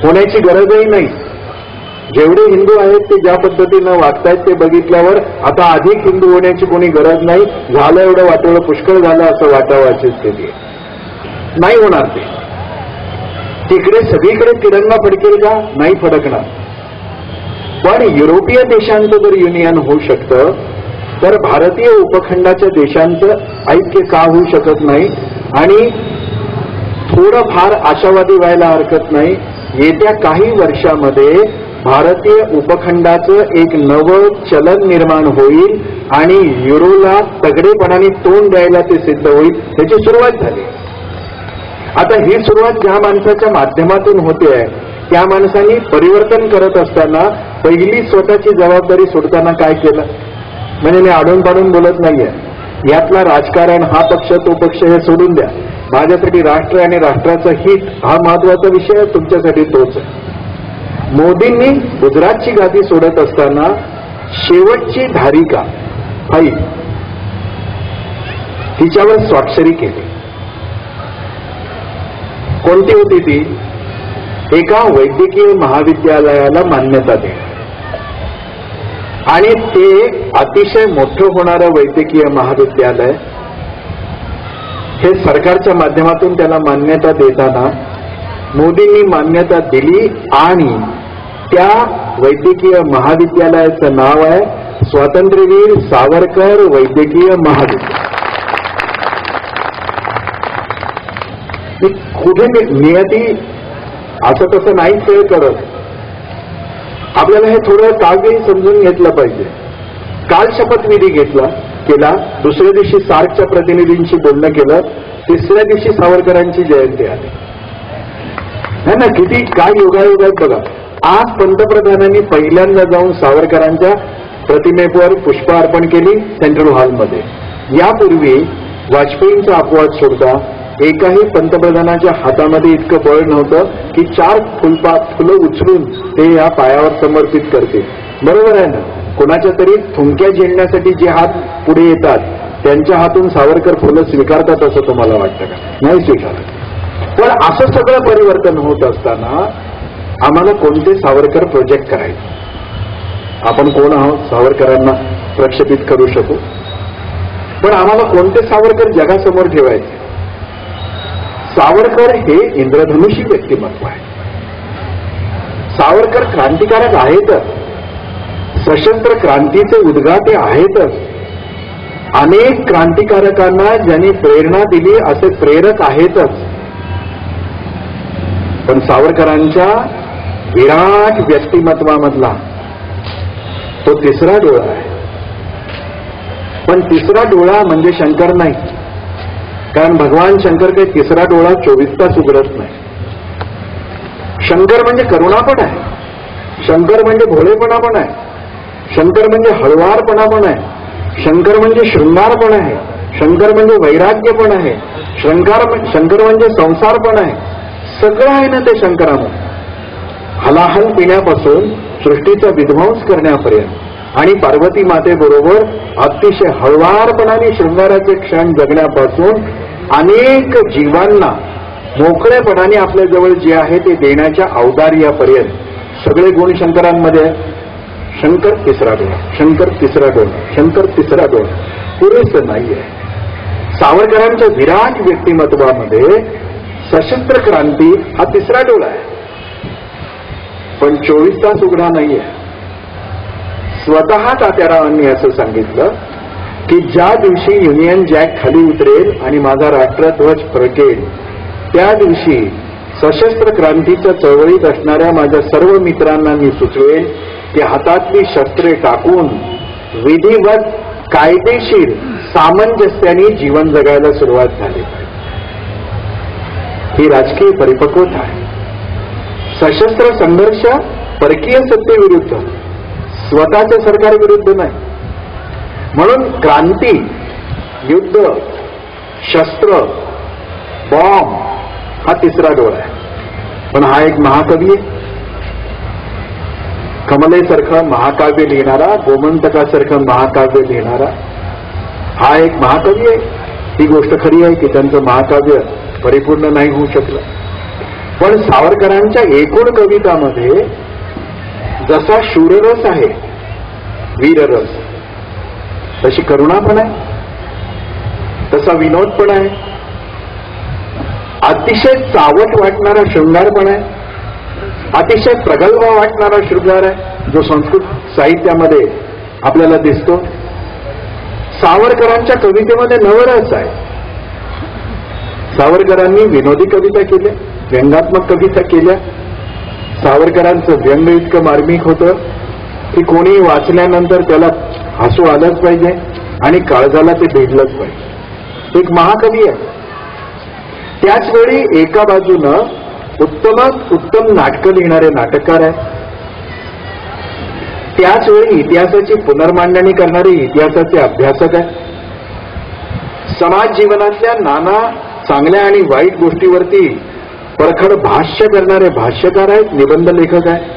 होण्याची गरजही नाही. जेवढे हिंदू आहेत ते ज्या पद्धतीनं वागतायत ते बघितल्यावर आता अधिक हिंदू होण्याची कोणी गरज नाही. झालं एवढं वाटोळं पुष्कळ झालं असं वाटावं अशी स्थिती आहे. नाही होणार ते. तिकडे सगळीकडे तिरंगा फडकेल का, नाही फडकणार. पण युरोपीय देशांचं जर युनियन होऊ शकतं तर भारतीय उपखंडाच्या देशांचं ऐक्य का होऊ शकत नाही. आणि थोडं फार आशावादी व्हायला हरकत नाही, येत्या काही वर्षामध्ये भारतीय उपखंडाचं एक नवं चलन निर्माण होईल आणि युरोला तगडेपणाने तोंड द्यायला ते सिद्ध होईल, त्याची सुरुवात झाली. आता ही सुरुवात ज्या माणसाच्या माध्यमातून होते आहे त्या माणसांनी परिवर्तन करत असताना पहिली स्वतःची जबाबदारी सोडताना काय केलं? म्हणजे मी आडून पाडून बोलत नाहीये. यातला राजकारण, हा पक्ष तो पक्ष हे सोडून द्या. माझ्यासाठी राष्ट्र आणि राष्ट्राचं हित हा महत्वाचा विषय आहे, तुमच्यासाठी तोच आहे. मोदींनी गुजरातची गादी सोडत असताना शेवटची धारिका फाईल तिच्यावर स्वाक्षरी केली. कोणती होती ती? एका वैद्यकीय महाविद्यालयाला मान्यता दे, आणि ते अतिशय मोठं होणारं वैद्यकीय महाविद्यालय हे सरकारच्या माध्यमातून त्याला मान्यता देताना मोदींनी मान्यता दिली आणि त्या वैद्यकीय महाविद्यालयाचं नाव आहे स्वातंत्र्यवीर सावरकर वैद्यकीय महाविद्यालय. कुठे नियती असं तसं नाहीच खेळ करत. आपल्याला हे थोडं काव्यही समजून घेतलं पाहिजे. काल शपथविधी केला, दुसऱ्या दिवशी सार्कच्या प्रतिनिधींशी बोलणं केलं, तिसऱ्या दिवशी सावरकरांची जयंती आली. है ना, किती काय योगायोग आहेत बघा. आज पंतप्रधानांनी पहिल्यांदा जाऊन सावरकरांच्या प्रतिमेवर पुष्प अर्पण केली सेंट्रल हॉलमध्ये. यापूर्वी वाजपेयींचा अपवाद सोडता एकाही पंतप्रधानाच्या हातामध्ये इतकं बळ नव्हतं की 4 फुलं उचलून ते या पायावर समर्पित करतील. बरोबर आहे ना? कोणाच्या तरी थुंक्या झेलण्यासाठी जे हात पुढे येतात त्यांच्या हातून सावरकर फुलं स्वीकारतात असं तुम्हाला वाटतं का? नाही स्वीकारत. पण असं सगळं परिवर्तन होत असताना आम्हाला कोणते सावरकर प्रोजेक्ट करायचे? आपण कोण आहोत सावरकरांना प्रक्षेपित करू शकू? पण आम्हाला कोणते सावरकर जगासमोर ठेवायचे? सावरकर हे इंद्रधनुषी व्यक्तिमत्व आहे. सावरकर क्रांतिकारक आहेतच, सशस्त्र क्रांतीचे उद्गाते आहेतच, अनेक क्रांतिकारकांना ज्यांनी प्रेरणा दिली असे प्रेरक आहेतच. पण सावरकरांच्या विराट व्यक्तिमत्वामधला तो तिसरा डोळा आहे. पण तिसरा डोळा म्हणजे शंकर नाही, कारण भगवान शंकर काही तिसरा डोळा 24 तास उघडत नाही. शंकर म्हणजे करुणा पण आहे, शंकर म्हणजे भोळेपणा पण आहे, शंकर म्हणजे हळवारपणा पण आहे, शंकर म्हणजे शृंगार पण आहे, शंकर म्हणजे वैराग्य पण आहे, शंकर म्हणजे संसार पण आहे. सगळं आहे ना ते शंकरामध्ये. हलाहल पिण्यापासून सृष्टीचा विध्वंस करण्यापर्यंत आणि पार्वती मातेबरोबर अतिशय हळवारपणाने शृंगाराचे क्षण जगण्यापासून अनेक जीवांना मोकळेपणाने आपल्याजवळ जे आहे ते देण्याच्या औदार्यापर्यंत सगळे गुण शंकरांमध्ये. शंकर तिसरा डोळा, शंकर तिसरा डोळा, शंकर तिसरा डोळा पुरेसं नाहीये. सावरकरांच्या विराट व्यक्तिमत्वामध्ये सशस्त्र क्रांती हा तिसरा डोळा आहे, पण 24 तास उघडा नाहीये. स्वतः तात्यारावांनी असं सांगितलं की ज्या दिवशी युनियन जॅक खाली उतरेल आणि माझा राष्ट्रध्वज फडकेल त्या दिवशी सशस्त्र क्रांतीच्या चळवळीत असणाऱ्या माझ्या सर्व मित्रांना मी सुचवेल की हातातली शस्त्रे टाकून विधिवत कायदेशीर सामंजस्याने जीवन जगायला सुरुवात झाली. ही राजकीय परिपक्वता आहे. सशस्त्र संघर्ष परकीय सत्तेविरुद्ध, स्वतःच्या सरकारविरुद्ध नाही. म्हणून क्रांती, युद्ध, शस्त्र, बॉम्ब हा तिसरा डोळा आहे. पण हा एक महाकवी आहे, कमलेसारखं महाकाव्य लिहिणारा, गोमंतकासारखं महाकाव्य लिहिणारा हा एक महाकवी आहे. ही गोष्ट खरी आहे की त्यांचं महाकाव्य परिपूर्ण नाही होऊ शकलं. पण सावरकरांच्या एकूण कवितामध्ये जसा शूररस आहे, वीररस, तशी करुणा पण आहे, तसा विनोद पण आहे, अतिशय चावट वाटणारा शृंगार पण आहे, अतिशय प्रगल्भ वाटणारा शृंगार आहे जो संस्कृत साहित्यामध्ये आपल्याला दिसतो. सावरकरांच्या कवितेमध्ये नवरस आहे. सावरकरांनी विनोदी कविता केल्या, व्यंगात्मक कविता केल्या, सावरकरांचं व्यंग इतकं मार्मिक होतं की कोणी वाचल्यानंतर त्याला हसू आलंच पाहिजे आणि काळजाला ते भिडलंच पाहिजे. एक महाकवी आहे. त्याच वेळी एका बाजूनं उत्तमात उत्तम नाटकं लिहिणारे नाटककार आहे, त्याच वेळी इतिहासाची पुनर्मांडणी करणारे इतिहासाचे अभ्यासक आहे, समाज जीवनातल्या नाना चांगल्या आणि वाईट गोष्टीवरती परखड भाष्य करणारे भाष्यकार आहेत, निबंध लेखक आहे.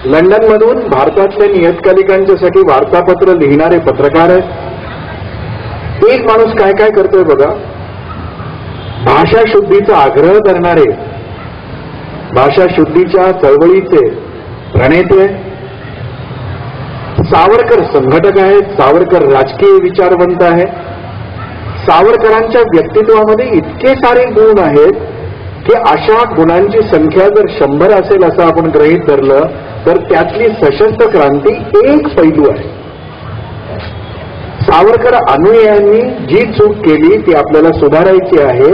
लंडनमधून भारतातल्या नियतकालिकांच्यासाठी वार्तापत्र लिहिणारे पत्रकार आहेत. एक माणूस काय काय करतोय बघा. भाषा शुद्धीचा आग्रह करणारे, भाषा शुद्धीच्या चळवळीचे प्रणेते. सावरकर संघटक आहेत, सावरकर राजकीय विचारवंत आहे. सावरकरांच्या व्यक्तित्वामध्ये इतके सारे गुण आहेत की अशा गुणांची संख्या जर 100 असेल असं आपण गृहीत धरलं तर त्यातली सशस्त्र क्रांती एक पैलू आहे. सावरकर अनुयायांनी जी चूक केली ती आपल्याला सुधारायची आहे,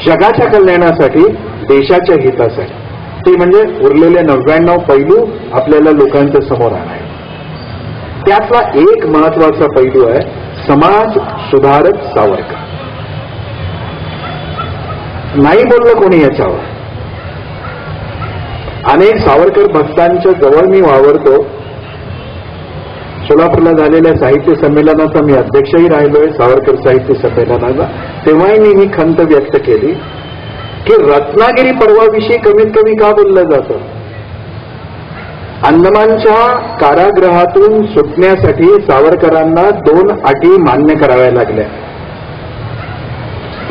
जगाच्या कल्याणासाठी, देशाच्या हितासाठी. ते म्हणजे उरलेले 99 पैलू आपल्याला लोकांच्या समोर आणायचे. त्यातला एक महत्वाचा पैलू आहे समाज सुधारक सावरकर. नाही बोललं कोणी याच्यावर. अनेक सावरकर भक्तांच्या जवळ मी वावरतो. सोलापूरला झालेल्या साहित्य संमेलनाचा मी अध्यक्षही राहिलोय, सावरकर साहित्य संमेलनाचा. तेव्हाही मी ही खंत व्यक्त केली की रत्नागिरी पर्वाविषयी कमीत कमी का बोललं जातं. अंदमानच्या कारागृहातून सुटण्यासाठी सावरकरांना 2 अटी मान्य कराव्या लागल्या.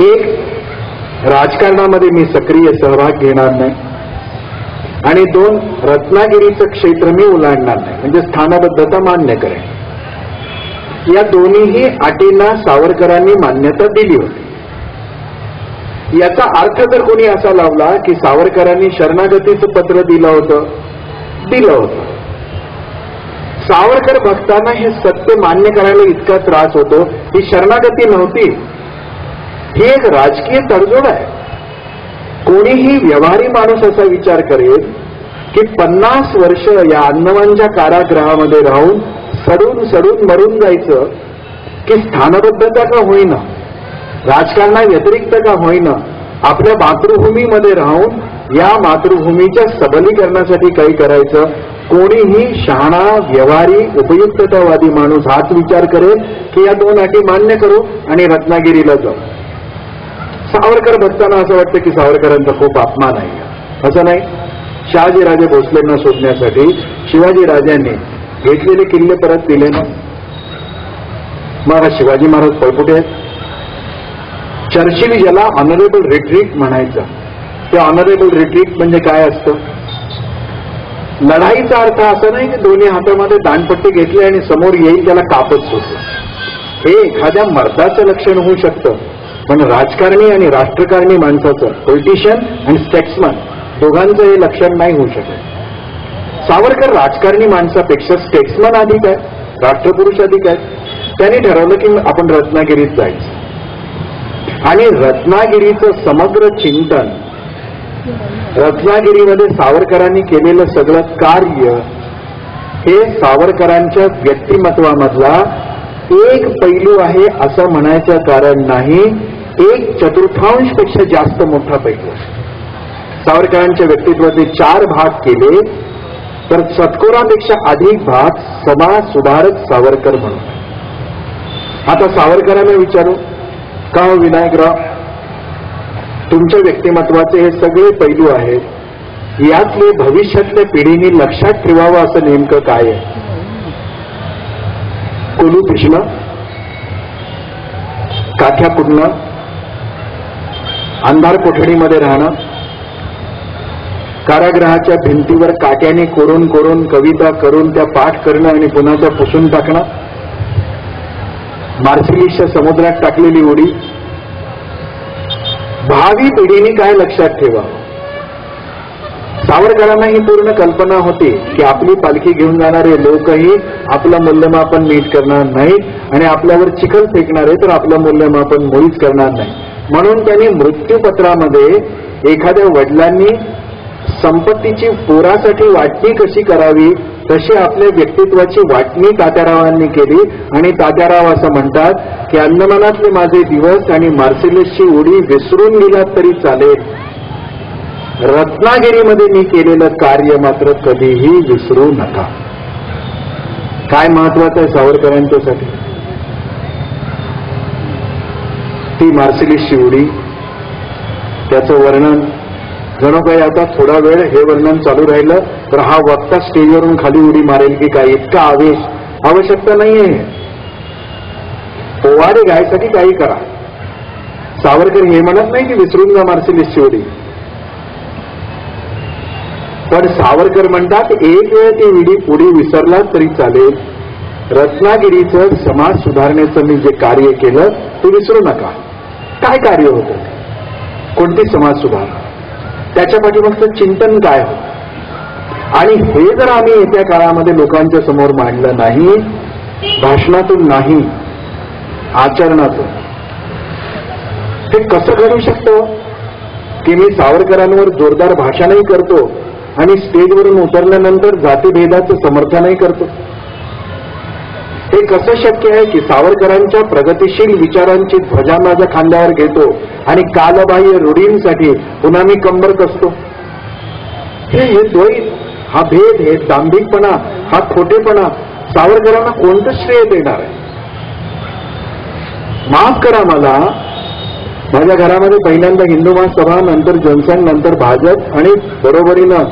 एक, राजकारणामध्ये मी सक्रिय सहभाग घेणार नाही, आणि 2, रत्नागिरीचं क्षेत्र मी ओलांडणार नाही, म्हणजे स्थानबद्धता मान्य करेन. या दोन्हीही अटींना सावरकरांनी मान्यता दिली होती. याचा अर्थ जर कोणी असा लावला की सावरकरांनी शरणागतीचं पत्र दिलं होतं. सावरकर भक्तांना हे सत्य मान्य करायला इतका त्रास होतो. ही शरणागती नव्हती, ही एक राजकीय तडजोड आहे. कोणीही व्यवहारी माणूस असा विचार करेल की 50 वर्ष या अंदमानच्या कारागृहामध्ये राहून सडून सडून मरून जायचं की स्थानबद्धता का होईना, राजकारणा व्यतिरिक्त का होईना, आपल्या मातृभूमीमध्ये राहून या मातृभूमीच्या सबलीकरणासाठी काही करायचं. कोणीही शहाणा, व्यवहारी, उपयुक्ततावादी माणूस हाच विचार करेल की या 2 अटी मान्य करू आणि रत्नागिरीला जाऊ. सावरकर भक्तांना असं वाटतं की सावरकरांचा खूप अपमान आहे. असं नाही. शहाजीराजे भोसलेंना शोधण्यासाठी शिवाजी राजांनी घेतलेले किल्ले परत दिले ना. मग शिवाजी महाराज पळपुटे आहेत. चर्चिल ज्याला ऑनरेबल रिट्रीट म्हणायचं, ते ऑनरेबल रिट्रीट म्हणजे काय असतं. लढाईचा अर्थ असा नाही की दोन्ही हातामध्ये दानपट्टी घेतली आणि समोर येईल त्याला कापच सुटलं. हे एखाद्या मर्दाचं लक्षण होऊ शकतं, पण राजकारणी आणि राष्ट्रकारणी माणसाचं, पॉलिटिशियन आणि स्टेट्समन दोघांचं हे लक्षण नाही होऊ शकत. सावरकर राजकारणी माणसापेक्षा स्टेट्समन अधिक आहे, राष्ट्रपुरुष अधिक आहे. त्यांनी ठरवलं की आपण रत्नागिरीत जायचं आणि रत्नागिरीचं समग्र चिंतन, रत्नागिरीमध्ये सावरकरांनी केलेलं सगळं कार्य हे सावरकरांच्या व्यक्तिमत्वामधला एक पैलू आहे असं म्हणायचं कारण नाही. 1/4 पेक्षा जास्त मोठा पैलू आहे. सावरकरांच्या व्यक्तित्वाचे 4 भाग केले तर सतकोरापेक्षा अधिक भाग समाज सुधारक सावरकर म्हणून. आता सावरकरांना विचारू, का हो विनायकराव, तुमच्या व्यक्तिमत्वाचे हे सगळे पैलू आहेत, यातले भविष्यातल्या पिढीने लक्षात ठेवावं असं नेमकं काय आहे. कोलू पिशणं, काठ्या कुडणं, अंधार कोठडीमध्ये राहणं, कारागृहाच्या भिंतीवर काट्याने कोरून कोरून कविता करून त्या पाठ करणं आणि पुन्हा त्या पुसून टाकणं, मार्सिलिसच्या समुद्रात टाकलेली उडी. भावी पिढीने काय लक्षात ठेवा. सावरकरांना ही पूर्ण कल्पना होती की आपली पालखी घेऊन जाणारे लोकही आपलं मूल्यमापन नीट करणार नाहीत आणि आपल्यावर चिखल फेकणारे तर आपलं मूल्यमापन मुळीच करणार नाही. म्हणून त्यांनी मृत्यूपत्रामध्ये एखाद्या वडिलांनी संपत्तीची पोरासाठी वाटणी कशी करावी तशी आपल्या व्यक्तित्वाची वाटणी तात्यारावांनी केली. आणि तात्याराव असं म्हणतात की अंदमानातले माझे दिवस आणि मार्सिलसची उडी विसरून गेलात तरी चालेल, रत्नागिरीमध्ये मी केलेलं कार्य मात्र कधीही विसरू नका. काय महत्वाचं आहे सावरकरांच्यासाठी? ती मार्सिलसची उडी, त्याचं वर्णन. जणू काही आता थोडा वेळ हे वर्णन चालू राहिलं तर हा वक्ता स्टेजवरून खाली उडी मारेल की काय, इतका आवेश. आवश्यकता नाहीये. पोवाडे गायसाठी काही करा. सावरकर हे म्हणत नाही की विसरून जा मार्सिलसची उडी, पण सावरकर म्हणतात एक वेळ ती उडी विसरला तरी चालेल, रत्नागिरीचं समाज सुधारण्याचं मी जे कार्य केलं ते विसरू नका. काय कार्य होतं, कोणती समाज सुधारणा, त्याच्या पाठीमागचं चिंतन काय होतं, आणि हे जर आम्ही येत्या काळामध्ये लोकांच्या समोर मांडलं नाही, भाषणातून नाही, आचरणातून, ते कसं घडू शकतं की मी सावरकरांवर जोरदार भाषणही करतो आणि स्टेजवरून उतरल्यानंतर जातीभेदाचं समर्थनही करतो? हे कसं शक्य आहे की सावरकरांच्या प्रगतिशील विचारांची ध्वजा माझ्या खांद्यावर घेतो आणि कालबाह्य रूढींसाठी पुन्हा मी कंबर कसतो? हे द्वैत, हा भेद, हे दांभिकपणा, हा खोटेपणा सावरकरांना कोणतं श्रेय देणार आहे? माफ करा मला, माझ्या घरामध्ये पहिल्यांदा हिंदू महासभा, नंतर जनसंघ, नंतर भाजप, आणि बरोबरीनं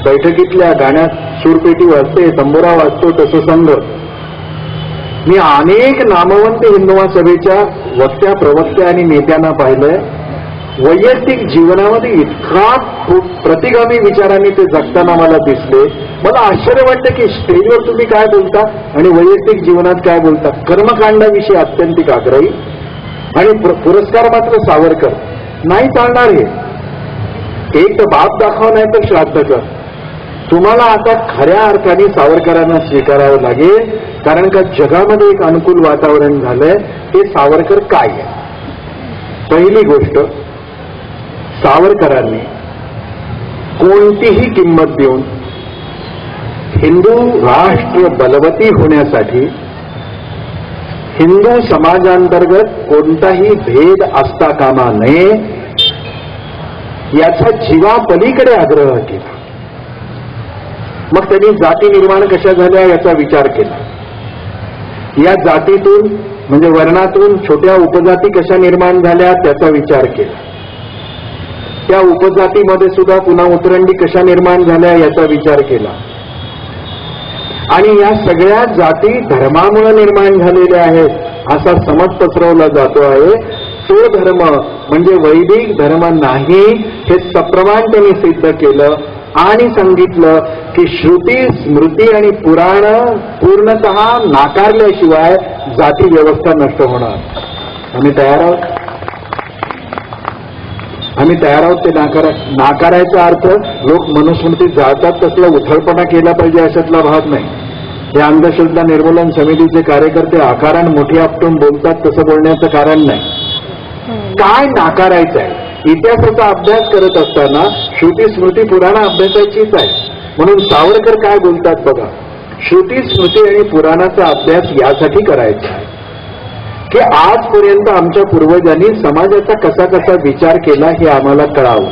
बैठकीतल्या गाण्यात सूरपेटी वाजते, तंबोरा वाजतो तसं संघ. मी अनेक नामवंत हिंदू महासभेच्या वक्त्या, प्रवक्त्या आणि नेत्यांना पाहिलंय. वैयक्तिक जीवनामध्ये इतका प्रतिगामी विचारांनी ते जगताना मला दिसले. मला आश्चर्य वाटतं की स्टेजवर तुम्ही काय बोलता आणि वैयक्तिक जीवनात काय बोलता. कर्मकांडाविषयी अत्यंतिक आग्रही, आणि पुरस्कार मात्र सावरकर. नाही चालणार हे. एक तर बाप दाखव, नाही तर श्राद्ध कर. तुम्हाला आता खऱ्या अर्थाने सावरकरांना स्वीकारावं लागेल, कारण का जगामध्ये एक अनुकूल वातावरण झालंय. ते सावरकर काय आहे? पहिली गोष्ट, सावरकरांनी कोणतीही किंमत देऊन हिंदू राष्ट्र बलवती होण्यासाठी हिंदू समाजांतर्गत कोणताही भेद असता कामा नये याचा जीवापलीकडे आग्रह केला. मग त्यांनी जाती निर्माण कशा झाल्या याचा विचार केला. या जातीतून म्हणजे वर्णातून छोट्या उपजाती कशा निर्माण झाल्या त्याचा विचार केला. त्या उपजातीमध्ये सुद्धा पुन्हा उतरंडी कशा निर्माण झाल्या याचा विचार केला. आणि या सगळ्या जाती धर्मामुळे निर्माण झालेल्या आहेत असा समज पसरवला जातो आहे. तो धर्म म्हणजे वैदिक धर्म नाही हे सप्रमाण त्यांनी सिद्ध केलं आणि सांगितलं की श्रुती, स्मृती आणि पुराण पूर्णतः नाकारल्याशिवाय जाती व्यवस्था नष्ट होणार. आम्ही तयार आहोत ते नाकारायचा अर्थ लोक मनुस्मृतीत जातात तसला उथळपणा केला पाहिजे अशातला भाग नाही. हे अंधश्रद्धा निर्मूलन समितीचे कार्यकर्ते आकारान मोठी आपटून बोलतात तसं बोलण्याचं कारण नाही. काय नाकारायचं आहे? इतिहासाचा अभ्यास करत असताना श्रुती, स्मृती, पुराण अभ्यासाचीच आहे. म्हणून सावरकर काय बोलतात बघा, श्रुती, स्मृती आणि पुराणाचा अभ्यास यासाठी करायचा आहे की आजपर्यंत आमच्या पूर्वजांनी समाजाचा कसा कसा विचार केला हे आम्हाला कळावं.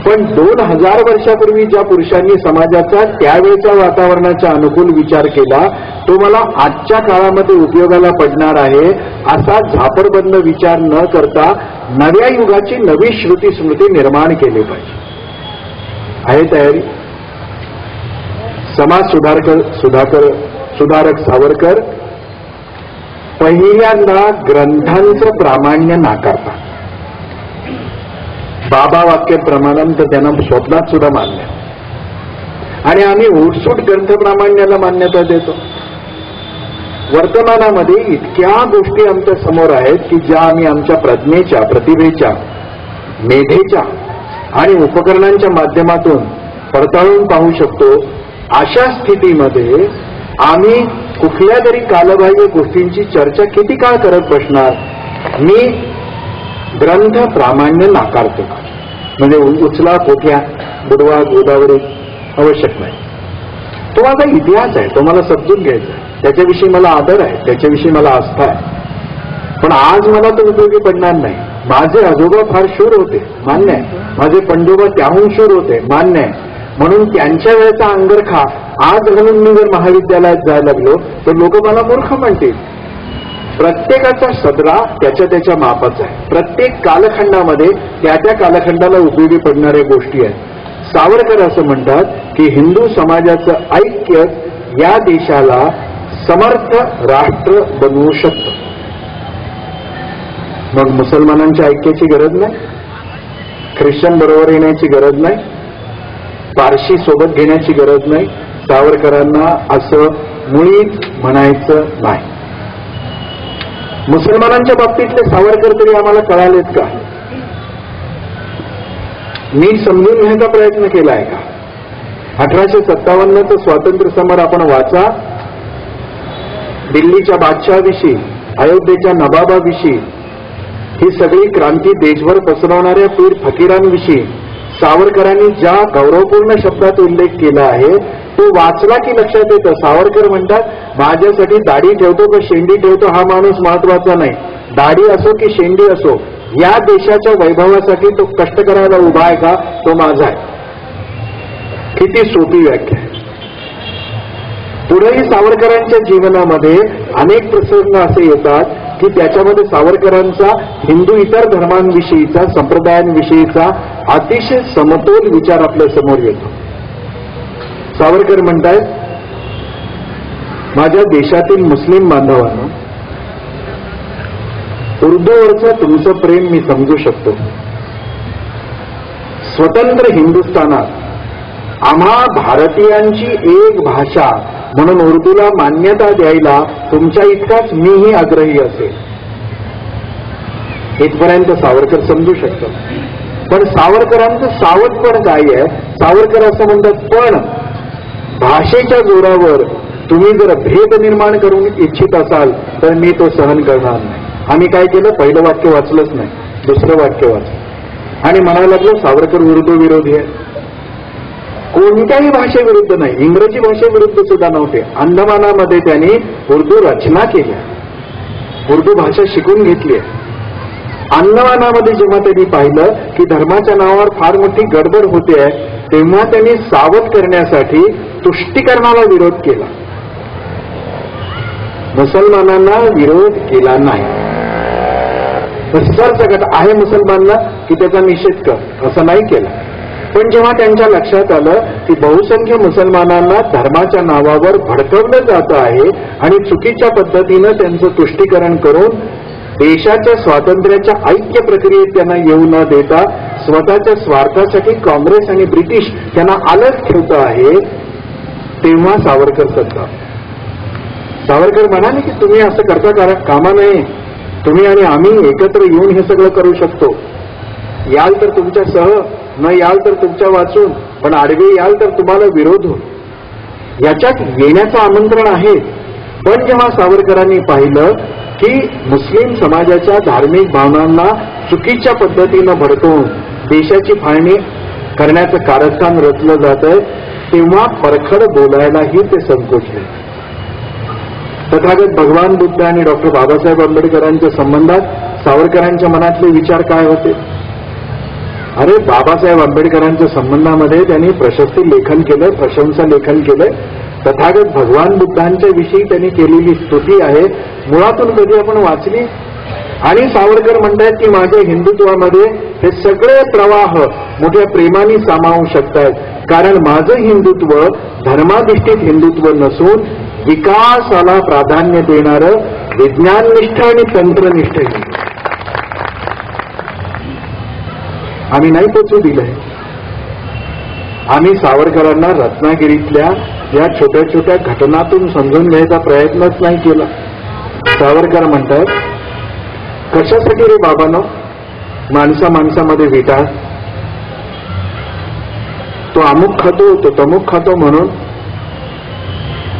पण 2000 वर्षापूर्वी ज्या पुरुषांनी समाजाचा त्यावेळच्या वातावरणाचा अनुकूल विचार केला तो मला आजच्या काळामध्ये उपयोगाला पडणार आहे असा झापडबंद विचार न करता नव्या युगाची नवी श्रुती स्मृती निर्माण केली पाहिजे. आहे तयारी? समाज सुधारक सावरकर पहिल्यांदा ग्रंथांचं प्रामाण्य नाकारतात. बाबा वाक्य प्रमाणात तर त्यांना स्वप्नात सुद्धा मान्य, आणि आम्ही उठसूट ग्रंथ प्रामाण्याला मान्यता देतो. वर्तमानामध्ये इतक्या गोष्टी आमच्या समोर आहेत की ज्या आम्ही आमच्या प्रज्ञेच्या, प्रतिभेच्या, मेधेच्या आणि उपकरणांच्या माध्यमातून पडताळून पाहू शकतो. अशा स्थितीमध्ये आम्ही कुठल्या तरी कालबाह्य गोष्टींची चर्चा किती काळ करत बसणार? मी ग्रंथ प्रामाण्य नाकारतो. म्हणजे उचला कोठ्या बुडवा गोदावरी आवश्यक नाही. तो माझा इतिहास आहे, तो मला समजून घ्यायचा आहे, त्याच्याविषयी मला आदर आहे, त्याच्याविषयी मला आस्था आहे. पण आज मला तो उपयोगी पडणार नाही. माझे आजोबा फार शूर होते, मान्य आहे. माझे पंजोबा त्याहून शूर होते, मान्य आहे. म्हणून त्यांच्या वेळेचा अंगरखा आज घालून मी जर महाविद्यालयात जायला लागलो तर लोक मला मूर्ख म्हणतील. प्रत्येकाचा सदरा त्याच्या त्याच्या मापाचा आहे. प्रत्येक कालखंडामध्ये त्या त्या कालखंडाला उपयोगी पडणाऱ्या गोष्टी आहेत. सावरकर असं म्हणतात की हिंदू समाजाचं ऐक्य या देशाला समर्थ राष्ट्र बनवू शकतं. मग मुसलमानांच्या ऐक्याची गरज नाही, ख्रिश्चन बरोबर येण्याची गरज नाही, पारशी सोबत घेण्याची गरज नाही. सावरकरांना असं मुळीच म्हणायचं नाही. मुसलमानांच्या बाबतीतले सावरकर तरी आम्हाला कळालेत का? नीट समजून घेण्याचा प्रयत्न केलाय का? 1857चं स्वातंत्र्य समर आपण वाचा. दिल्लीच्या बादशहाविषयी, अयोध्येच्या नवाबाविषयी, ही सगळी क्रांती देशभर पसरवणाऱ्या पीर फकीरांविषयी सावरकरांनी ज्या गौरवपूर्ण शब्दात उल्लेख केला आहे तो वाचला की लक्षात येतं. सावरकर म्हणतात माझ्यासाठी दाढी ठेवतो का शेंडी ठेवतो हा माणूस महत्वाचा नाही. दाढी असो की शेंडी असो, या देशाच्या वैभवासाठी तो कष्ट करायला उभा आहे का तो माझा आहे. किती सोपी व्याख्या आहे. पुढेही सावरकरांच्या जीवनामध्ये अनेक प्रसंग असे येतात की त्याच्यामध्ये सावरकरांचा हिंदू इतर धर्मांविषयीचा, संप्रदायांविषयीचा अतिशय समतोल विचार आपल्या समोर येतो. सावरकर म्हणतात माझ्या देशातील मुस्लिम बांधवांना, उर्दूवरचं तुमचं प्रेम मी समजू शकतो. स्वतंत्र हिंदुस्थानात आम्हा भारतीयांची एक भाषा म्हणून उर्दूला मान्यता द्यायला तुमच्या इतकाच मीही आग्रही असेल. इथपर्यंत सावरकर समजू शकतो. पण सावरकरांचं सावधपण काय आहे? सावरकर असं म्हणतात पण भाषेच्या जोरावर तुम्ही जर भेद निर्माण करून इच्छित असाल तर मी तो सहन करणार नाही. आम्ही काय केलं? पहिलं वाक्य वाचलंच नाही, दुसरं वाक्य वाचलं आणि म्हणायला लागलो सावरकर उर्दू विरोधी आहे. कोणत्याही भाषेविरुद्ध नाही, इंग्रजी भाषेविरुद्ध सुद्धा नव्हते. अंदमानामध्ये त्यांनी उर्दू रचना केल्या, उर्दू भाषा शिकून घेतली आहे. अंदमानामध्ये जेव्हा त्यांनी पाहिलं की धर्माच्या नावावर फार मोठी गडबड होते आहे तेव्हा त्यांनी सावध करण्यासाठी तुष्टीकरणाला विरोध केला. मुसलमानांना विरोध केला नाही. सरसकट आहे मुसलमानांना की त्याचा निषेध कर असं नाही केलं. पण जेव्हा त्यांच्या लक्षात आलं की बहुसंख्य मुसलमानांना धर्माच्या नावावर भडकवलं जात आहे आणि चुकीच्या पद्धतीनं त्यांचं तुष्टीकरण करून देशाच्या स्वातंत्र्याच्या ऐक्य प्रक्रियेत त्यांना येऊ न देता स्वतःच्या स्वार्थासाठी काँग्रेस आणि ब्रिटिश त्यांना अलग ठेवत आहे, तेव्हा सावरकर सत्ता. सावरकर म्हणाले की तुम्ही असं करता कामा नये. तुम्ही आणि आम्ही एकत्र येऊन हे सगळं करू शकतो. याल तर तुमच्यासह, न याल तर तुमच्या वाचून, पण आडवे याल तर तुम्हाला विरोध हो. याच्यात येण्याचं आमंत्रण आहे. पण जेव्हा सावरकरांनी पाहिलं की मुस्लिम समाजाच्या धार्मिक भावनांना चुकीच्या पद्धतीनं भडकवून देशाची फाळणी करण्याचं कारस्थान रचलं जातंय तेव्हा परखड बोलायलाही ते संकोचले. तथागत भगवान बुद्ध आणि डॉक्टर बाबासाहेब आंबेडकरांच्या संबंधात सावरकरांच्या मनातले विचार काय होते? अरे बाबासाहेब आंबेडकरांच्या संबंधामध्ये त्यांनी प्रशस्ती लेखन केलं, प्रशंसा लेखन केलंय. तथागत भगवान बुद्धांच्या विषयी त्यांनी केलेली स्तुती आहे, मुळातून कधी आपण वाचली? आणि सावरकर म्हणतात की माझ्या हिंदुत्वामध्ये हे सगळे प्रवाह मोठ्या प्रेमाने सामावू शकतात, कारण माझं हिंदुत्व धर्माधिष्ठित हिंदुत्व नसून विकासाला प्राधान्य देणारं विज्ञाननिष्ठ आणि तंत्रनिष्ठ हिंदुत्व. आम्ही नाही पोचू दिलंय. आम्ही सावरकरांना रत्नागिरीतल्या या छोट्या छोट्या घटनातून समजून घ्यायचा प्रयत्नच नाही केला. सावरकर म्हणतात कशासाठी रे बाबांनो माणसामध्ये विटा? तो अमुक खातो, तो तमुक खातो म्हणून,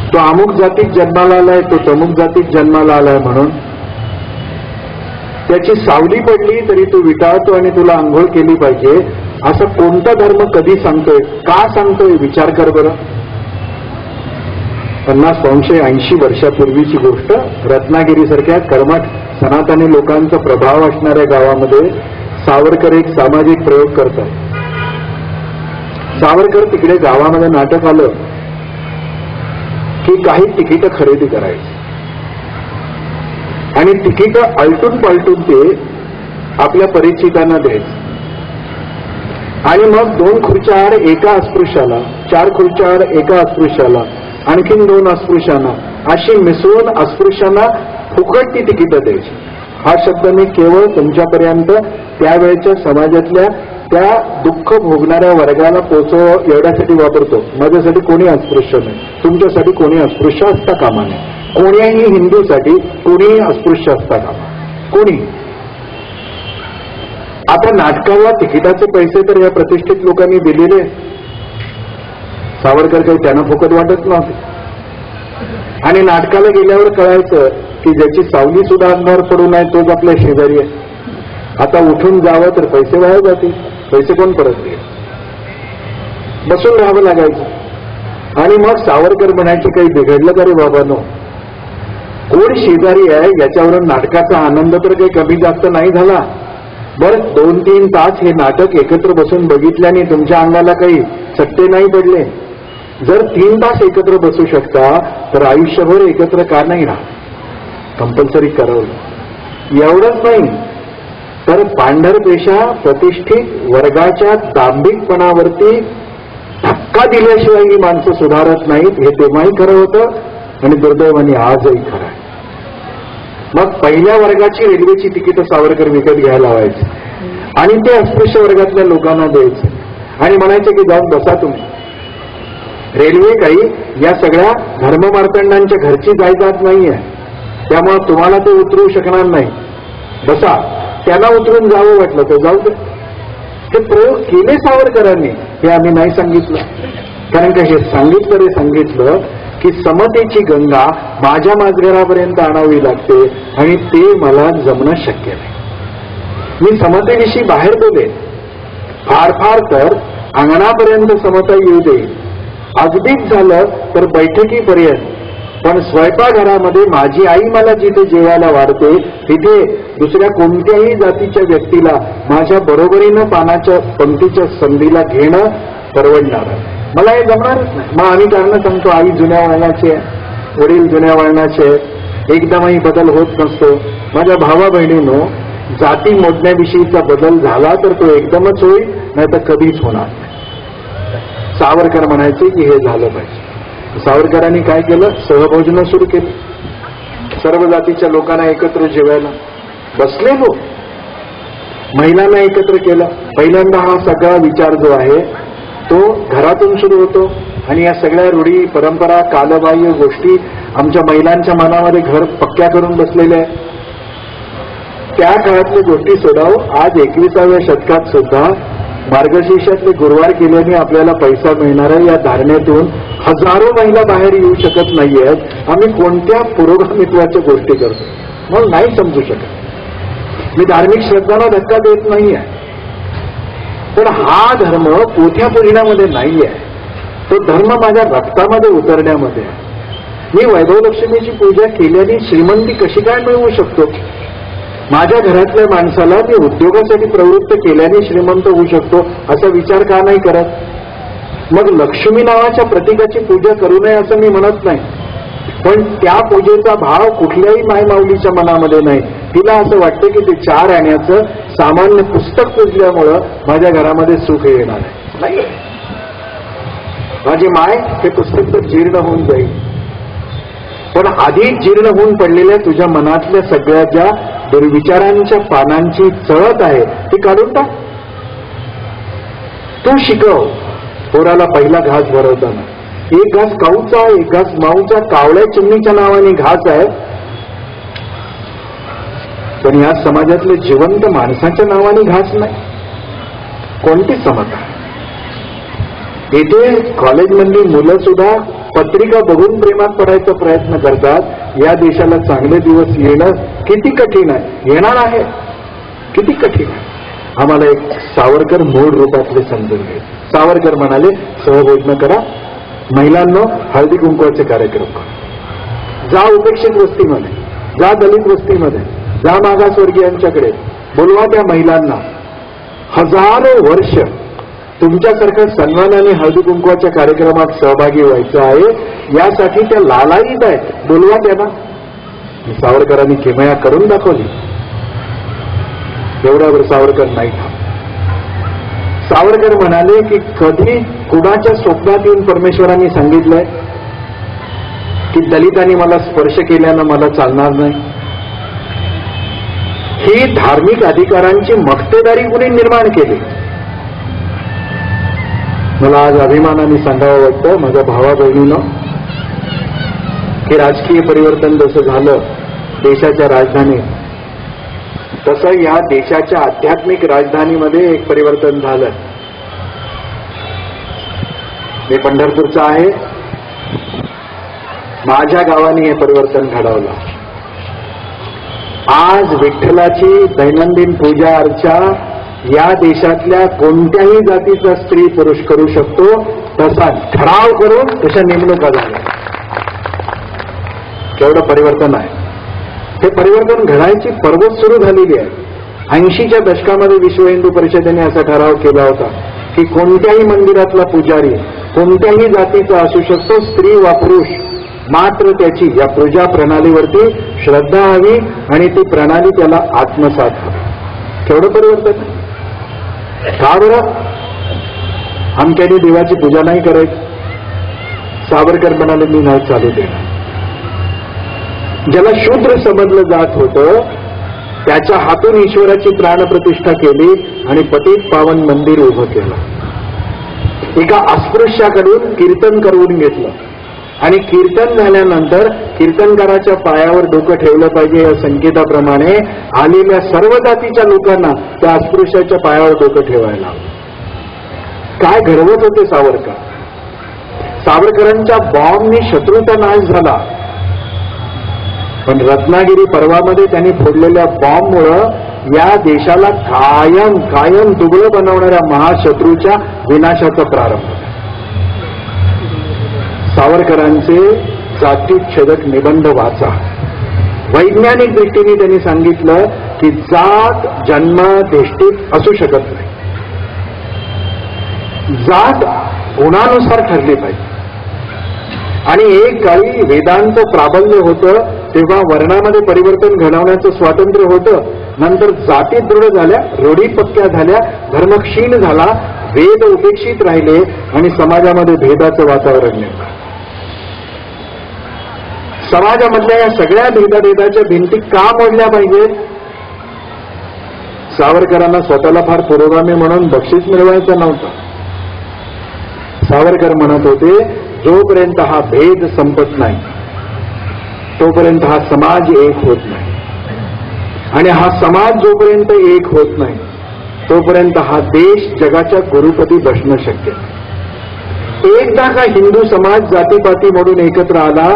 तो अमुक जातीत जन्माला आलाय, तो तमुक जातीत जन्माला आलाय म्हणून त्याची सावली पडली तरी तू विटाळतो आणि तुला आंघोळ केली पाहिजे. असा कोणता धर्म कधी सांगतोय, का सांगतोय, विचार कर बरं. 50-80 वर्षापूर्वीची गोष्ट. रत्नागिरीसारख्या कर्मठ सनातनी लोकांचा प्रभाव असणाऱ्या गावामध्ये सावरकर एक सामाजिक प्रयोग करतात. सावरकर तिकडे गावामध्ये नाटक आलं की काही तिकीट खरेदी करायची आणि तिकीट आलटून पालटून ते आपल्या परिचितांना द्यायचे आणि मग 2 खुर्च्याआड एका अस्पृश्याला, 4 खुर्च्याआड एका अस्पृश्याला, आणखीन 2 अस्पृश्यांना, अशी मिसळून अस्पृश्यांना फुकट ती तिकीटं द्यायची. हा शब्द मी केवळ तुमच्यापर्यंत त्यावेळेच्या समाजातल्या त्या दुःख भोगणाऱ्या वर्गाला पोचव एवढ्यासाठी वापरतो. माझ्यासाठी कोणी अस्पृश्य नाही, तुमच्यासाठी कोणी अस्पृश्य असता कामा नये, कोणीही हिंदूसाठी कोणीही अस्पृश्य असता कामा, कोणी. आता नाटकाला तिकिटाचे पैसे तर या प्रतिष्ठित लोकांनी दिलेले. सावरकर काही त्यांना फुकट वाटत नव्हते आणि नाटकाला गेल्यावर कळायचं की ज्याची सावली सुद्धा अंगावर पडू नये तोच आपल्या शेजारी आहे. आता उठून जावं तर पैसे वाया जातील, पैसे कोण परत देईल, बसून राहावं लागायचं. आणि मग सावरकर म्हणायचे काही बिघडलं का रे बाबांनो, कोण शेजारी आहे याच्यावरून नाटकाचा आनंद तर काही कमी जास्त नाही झाला. बरं 2-3 तास हे नाटक एकत्र बसून बघितल्याने तुमच्या अंगाला काही चट्टे नाही पडले. जर 3 तास एकत्र बसू शकता तर आयुष्यभर एकत्र का नाही राहा, कंपल्सरी करावं. एवढंच नाही तर पांढरपेशा प्रतिष्ठित वर्गाच्या दांभिकपणावरती धक्का दिल्याशिवाय ही माणसं सुधारत नाहीत, हे तेव्हाही खरं होतं आणि दुर्दैवाने आजही खरं आहे. मग पहिल्या वर्गाची रेल्वेची तिकीटं सावरकर विकत घ्यायला लावायचे आणि ते अस्पृश्य वर्गातल्या लोकांना द्यायचे आणि म्हणायचे की जाऊन बसा तुम्ही. रेल्वे काही या सगळ्या धर्ममार्तंडांच्या घरची जायदाद नाहीये, त्यामुळे तुम्हाला ते उतरवू शकणार नाही, बसा. त्यांना उतरून जावं वाटलं तर जाऊ दे. ते प्रयोग केले सावरकरांनी, हे आम्ही नाही सांगितलं. कारण का हे सांगितलं की समतेची गंगा माझ्या माझघरापर्यंत आणावी लागते आणि ते मला जमणं शक्य नाही. मी समतेविषयी बाहेर बोले, फार फार तर अंगणापर्यंत समता येऊ दे, अगदीच झालं तर बैठकीपर्यंत. पण स्वयंपाकघरामध्ये माझी आई मला जिथे जेवायला वाढते तिथे दुसऱ्या कोणत्याही जातीच्या व्यक्तीला माझ्या बरोबरीनं पानाच्या पंक्तीच्या संधीला घेणं परवडणार आहे. मला हे जमणारच नाही. मग आम्ही कारण सांगतो, आई जुन्या वळणाची आहे, वडील जुन्या वळणाचे, एकदमही बदल होत नसतो. माझ्या भावा बहिणींनो, जाती मोडण्याविषयीचा बदल झाला तर तो एकदमच होईल, नाही तर कधीच होणार नाही. सावरकर म्हणायचे की हे झालं पाहिजे. सावरकरांनी काय केलं, सहभोजनं सुरू केली. सर्व जातीच्या लोकांना एकत्र जेवायला बसलेलो, महिलांना एकत्र केलं. पहिल्यांदा हा सगळा विचार जो आहे तो घरातून सुरू होतो आणि या सगळ्या रूढी परंपरा कालबाह्य गोष्टी आमच्या महिलांच्या मनामध्ये घर पक्क्या करून बसलेल्या आहेत. त्या काळातल्या गोष्टी सोडाव, आज 21व्या शतकात सुद्धा मार्गशीर्षातले गुरुवार केल्याने आपल्याला पैसा मिळणार आहे या धारणेतून हजारो महिला बाहेर येऊ शकत नाहीयेत. आम्ही कोणत्या पुरोगामित्वाच्या गोष्टी करतो म्हणून नाही समजू शकत. मी धार्मिक श्रद्धांना धक्का देत नाहीये, पण हा धर्म पोथ्या पुराणामध्ये नाहीये. तो धर्म माझ्या रक्तामध्ये उतरण्यामध्ये आहे. मी वैभवलक्ष्मीची पूजा केल्याने श्रीमंती कशी काय मिळवू शकतो? माझ्या घरातल्या माणसाला मी उद्योगासाठी प्रवृत्त केल्याने श्रीमंत होऊ शकतो असा विचार का नाही करत? मग लक्ष्मी नावाच्या प्रतीकाची पूजा करू नये असं मी म्हणत नाही, पण त्या पूजेचा भाव कुठल्याही मायमाऊलीच्या मनामध्ये नाही. तिला असं वाटतं की ते 4 आण्याचं सामान्य पुस्तक पूजल्यामुळं माझ्या घरामध्ये सुख येणार नाही. माझी माय हे पुस्तक तर जीर्ण होऊन जाईल, पण आधी जीर्ण होऊन पडलेल्या तुझ्या मनातल्या सगळ्या ज्या दुर्विचारांच्या पानांची चळत आहे ती काढून टाक. तू शिकव पोराला पहिला घास भरवताना. एक घास काऊचा, एक घास माऊचा, कावळ्या चिमणीच्या नावाने घास आहे, पण या समाजातले जिवंत माणसाच्या नावाने घास नाही. कोणती समता? इथे कॉलेजमधली मुलं सुद्धा पत्रिका बघून प्रेमात पडायचा प्रयत्न करतात. या देशाला चांगले दिवस येणं किती कठीण आहे, येणार आहे, किती कठीण आहे. आम्हाला एक सावरकर मूळ रूपातले समजून घे. सावरकर म्हणाले, सहभोजन करा, महिलांनो हळदी कुंकवाचे कार्यक्रम करा, जा उपेक्षित वस्तीमध्ये, जा दलित वस्तीमध्ये, जा मागासवर्गीयांच्याकडे, बोलवा त्या महिलांना. हजारो वर्ष तुमच्यासारख्या सन्मानाने हळदी कुंकवाच्या कार्यक्रमात सहभागी व्हायचं आहे, यासाठी त्या लालायित आहेत, बोलवा त्यांना. सावरकरांनी किमया करून दाखवली. एवढ्यावर सावरकर नाही थांबले. सावरकर म्हणाले की कधी कुणाच्या स्वप्नात येऊन परमेश्वरांनी सांगितलंय की दलितांनी मला स्पर्श केल्यानं मला चालणार नाही? ही धार्मिक अधिकारांची मक्तेदारी कुणी निर्माण केली? मला आज अभिमानाने सांगावं वाटतं माझ्या भावा बहिणीनं की राजकीय परिवर्तन जसं झालं देशाच्या राजधानीत, तसं या देशाच्या आध्यात्मिक राजधानीमध्ये एक परिवर्तन झालं. मी पंढरपूरचा आहे, माझ्या गावाने हे परिवर्तन घडवलं. आज विठ्ठलाची दैनंदिन पूजा अर्चा या देशातल्या कोणत्याही जातीचा स्त्री पुरुष करू शकतो, तसा ठराव करून तशा नेमणुका झाल्या. केवढं परिवर्तन आहे. हे परिवर्तन घडायची पर्वत सुरू झालेली आहे. 80च्या दशकामध्ये विश्व हिंदू परिषदेने असा ठराव केला होता की कोणत्याही मंदिरातला पुजारी कोणत्याही जातीचा असू शकतो, स्त्री वा पुरुष, मात्र त्याची या पूजा प्रणालीवरती श्रद्धा हवी आणि ती प्रणाली त्याला आत्मसात हवी. केवढं परिवर्तन. का बरं आमच्याने देवाची पूजा नाही करायची? सावरकर म्हणाले, मी नाही चालू देणार. ज्याला शूद्र समजलं जात होतं त्याच्या हातून ईश्वराची प्राणप्रतिष्ठा केली आणि पतित पावन मंदिर उभं केलं. एका अस्पृश्याकडून कीर्तन करून घेतलं आणि कीर्तन झाल्यानंतर कीर्तनकाराच्या पायावर डोकं ठेवलं पाहिजे या संकेताप्रमाणे आलेल्या सर्व जातीच्या लोकांना त्या अस्पृश्याच्या पायावर डोकं ठेवायला. काय घडवत होते सावरकर? सावरकरांच्या बॉम्बनी शत्रूचा नाश झाला, पण रत्नागिरी पर्वामध्ये त्यांनी फोडलेल्या बॉम्बमुळं या देशाला कायम कायम दुबळं बनवणाऱ्या महाशत्रूच्या विनाशाचा प्रारंभ. सावरकरांचे जातीच्छेदक निबंध वाचा. वैज्ञानिक दृष्टीने त्यांनी सांगितलं की जात जन्मधिष्ठित असू शकत नाही, जात गुणानुसार ठरली पाहिजे. आणि एक काळी वेदांत प्राबल्य होतं तेव्हा वर्णामध्ये परिवर्तन घडवण्याचं स्वातंत्र्य होतं. नंतर जाती दृढ झाल्या, रूढी पक्क्या झाल्या, धर्म क्षीण झाला, वेद उपेक्षित राहिले आणि समाजामध्ये भेदाचं वातावरण निर्माण. समाजामधल्या या सगळ्या भेदाभेदाच्या भिंती का मोडल्या पाहिजेत? सावरकरांना स्वतःला फार पुरोगामी म्हणून बक्षीस मिळवायचं नव्हतं. सावरकर म्हणत होते, जोपर्यंत हा भेद संपत नाही तोपर्यंत हा समाज एक होत नाही, आणि हा समाज जोपर्यंत एक होत नाही तोपर्यंत हा देश जगाच्या गुरुपदी बसणं शक्य नाही. एकदा का हिंदू समाज जातीपाती म्हणून एकत्र आला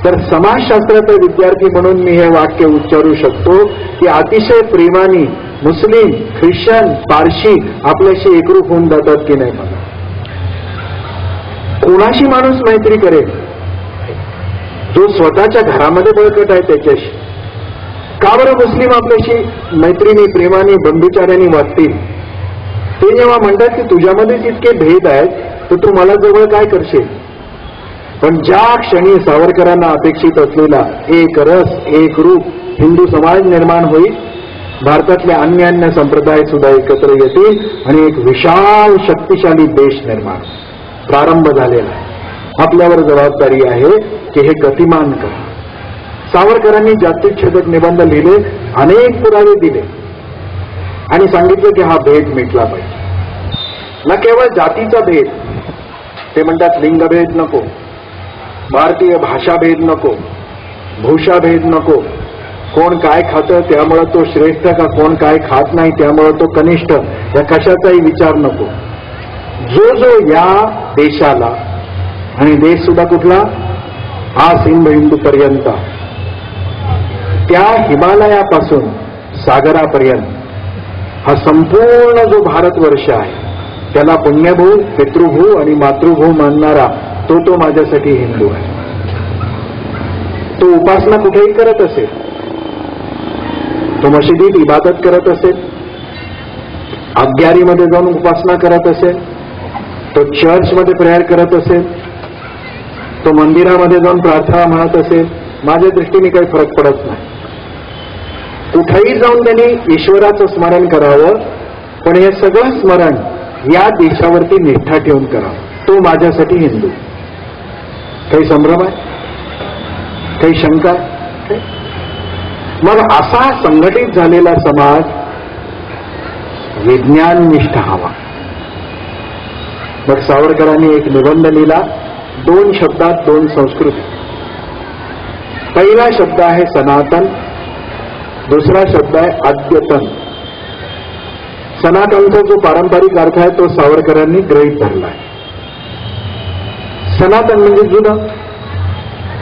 तर समाजशास्त्राचा विद्यार्थी म्हणून मी हे वाक्य उच्चारू शकतो की अतिशय प्रेमाने मुस्लिम, ख्रिश्चन, पारशी आपल्याशी एकरूप होऊन जातात की नाही? मला कोणाशी माणूस मैत्री करेल? जो स्वतःच्या घरामध्ये बळकट आहे त्याच्याशी. का बरं मुस्लिम आपल्याशी मैत्रीने, प्रेमाने, बंधुचाराने वागतील? ते जेव्हा म्हणतात की तुझ्यामध्येच इतके भेद आहेत तर तू मला जवळ काय करशील? पण ज्या क्षणी सावरकरांना अपेक्षित असलेला एक रस, एक रूप हिंदू समाज निर्माण होईल, भारतातले अन्य अन्य संप्रदाय सुद्धा एकत्र येतील आणि एक विशाल शक्तिशाली देश निर्माण प्रारंभ झालेला आहे. आपल्यावर जबाबदारी आहे की हे गतिमान करा. सावरकरांनी जातीच्छेदक निबंध लिहिले, अनेक पुरावे दिले आणि सांगितलं की हा भेद मिटला पाहिजे. न केवळ जातीचा भेद, ते म्हणतात लिंगभेद नको, भारतीय भाषाभेद नको, भूषाभेद नको, कोण काय खातं त्यामुळं तो श्रेष्ठ का कोण काय खात नाही त्यामुळं तो कनिष्ठ, या कशाचाही विचार नको. जो जो या देशाला, आणि देश सुद्धा कुठला, हा सिंध हिंदू पर्यंत, त्या हिमालयापासून सागरापर्यंत हा संपूर्ण जो भारतवर्ष आहे त्याला पुण्यभू, पितृभू आणि मातृभू मानणारा तो माझ्यासाठी हिंदू आहे. तो उपासना कुठेही करत असेल, तो मशिदीत इबादत करत असेल, आज्ञारीमध्ये जाऊन उपासना करत असेल, तो चर्चमध्ये प्रेयर करत असेल, तो मंदिरामध्ये जाऊन प्रार्थना म्हणत असेल, माझ्या दृष्टीने काही फरक पडत नाही. कुठेही जाऊन त्यांनी ईश्वराचं स्मरण करावं, पण हे सगळं स्मरण या देशावरती निष्ठा ठेवून करावं. तो माझ्यासाठी हिंदू. काही संभ्रम आहे? काही शंका आहे? मग असा संघटित झालेला समाज विज्ञाननिष्ठ हवा. मग सावरकरांनी एक निबंध लिहिला, 2 शब्दात 2 संस्कृती. पहिला शब्द आहे सनातन, दुसरा शब्द आहे अद्यतन. सनातनचा जो पारंपरिक अर्थ आहे तो सावरकरांनी गृहीत धरला आहे. सनातन म्हणजे जुनं.